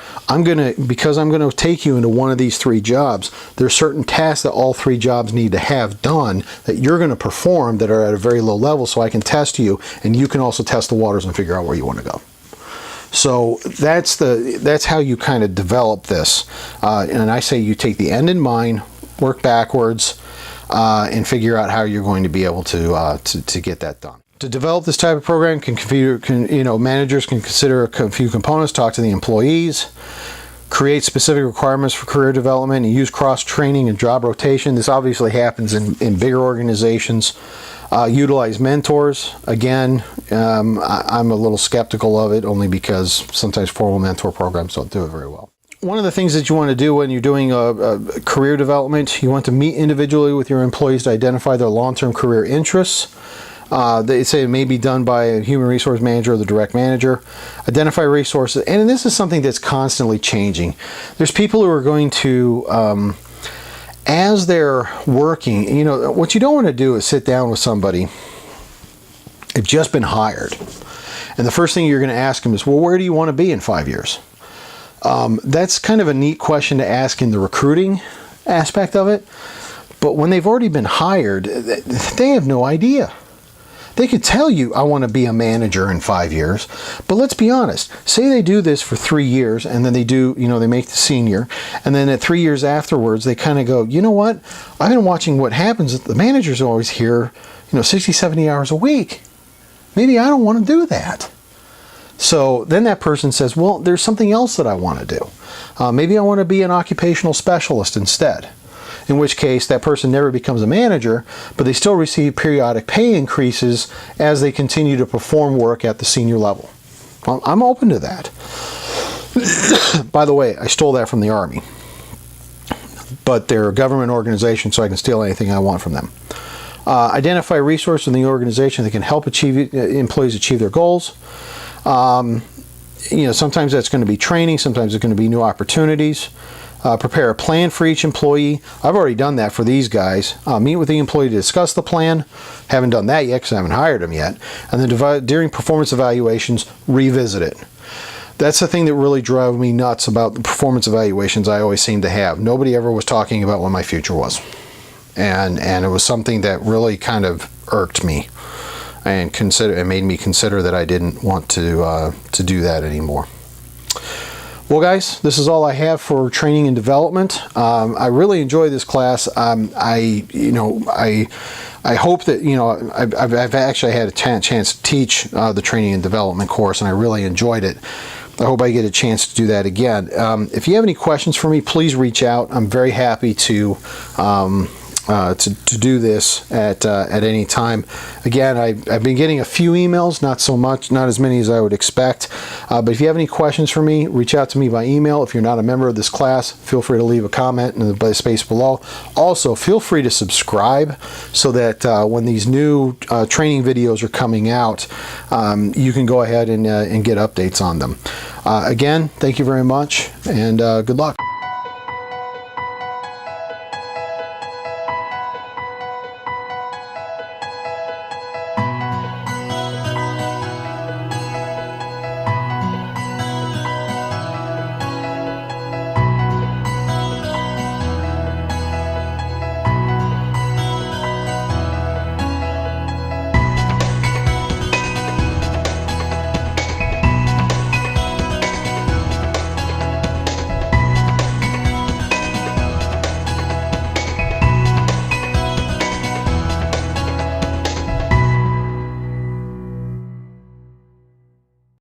because I'm going to take you into one of these 3 jobs, there's certain tasks that all 3 jobs need to have done that you're going to perform that are at a very low level, so I can test you, and you can also test the waters and figure out where you want to go. So that's how you kind of develop this. And I say you take the end in mind, work backwards, and figure out how you're going to be able to get that done. To develop this type of program, managers can consider a few components, talk to the employees, create specific requirements for career development, and use cross-training and job rotation. This obviously happens in bigger organizations. Utilize mentors. Again, I'm a little skeptical of it, only because sometimes formal mentor programs don't do it very well. One of the things that you want to do when you're doing a career development, you want to meet individually with your employees to identify their long-term career interests. They say it may be done by a human resource manager or the direct manager. Identify resources, and this is something that's constantly changing. There's people who are going to, as they're working, you know, what you don't want to do is sit down with somebody who's just been hired, and the first thing you're going to ask them is, well, where do you want to be in 5 years? That's kind of a neat question to ask in the recruiting aspect of it, but when they've already been hired, they have no idea. They could tell you, I want to be a manager in 5 years, but let's be honest. Say they do this for 3 years, and then they do, you know, they make the senior, and then at 3 years afterwards, they kind of go, you know what? I've been watching what happens. The manager's always here, you know, 60, 70 hours a week. Maybe I don't want to do that. So then that person says, well, there's something else that I want to do. Maybe I want to be an occupational specialist instead. In which case that person never becomes a manager, but they still receive periodic pay increases as they continue to perform work at the senior level. Well, I'm open to that. By the way, I stole that from the Army, but they're a government organization, so I can steal anything I want from them. Identify resources in the organization that can help employees achieve their goals. You know, sometimes that's going to be training, sometimes it's going to be new opportunities. Prepare a plan for each employee. I've already done that for these guys. Meet with the employee to discuss the plan. Haven't done that yet because I haven't hired them yet. And then during performance evaluations, revisit it. That's the thing that really drove me nuts about the performance evaluations I always seem to have. Nobody ever was talking about what my future was. And it was something that really kind of irked me and it made me consider that I didn't want to do that anymore. Well, guys, this is all I have for training and development. I really enjoy this class. I hope that, you know, I've actually had a chance to teach the training and development course, and I really enjoyed it. I hope I get a chance to do that again. If you have any questions for me, please reach out. I'm very happy to do this at any time. Again, I've been getting a few emails, not so much, not as many as I would expect. But if you have any questions for me, reach out to me by email. If you're not a member of this class, feel free to leave a comment in the space below. Also, feel free to subscribe so that when these new training videos are coming out, you can go ahead and get updates on them. Again, thank you very much, and good luck.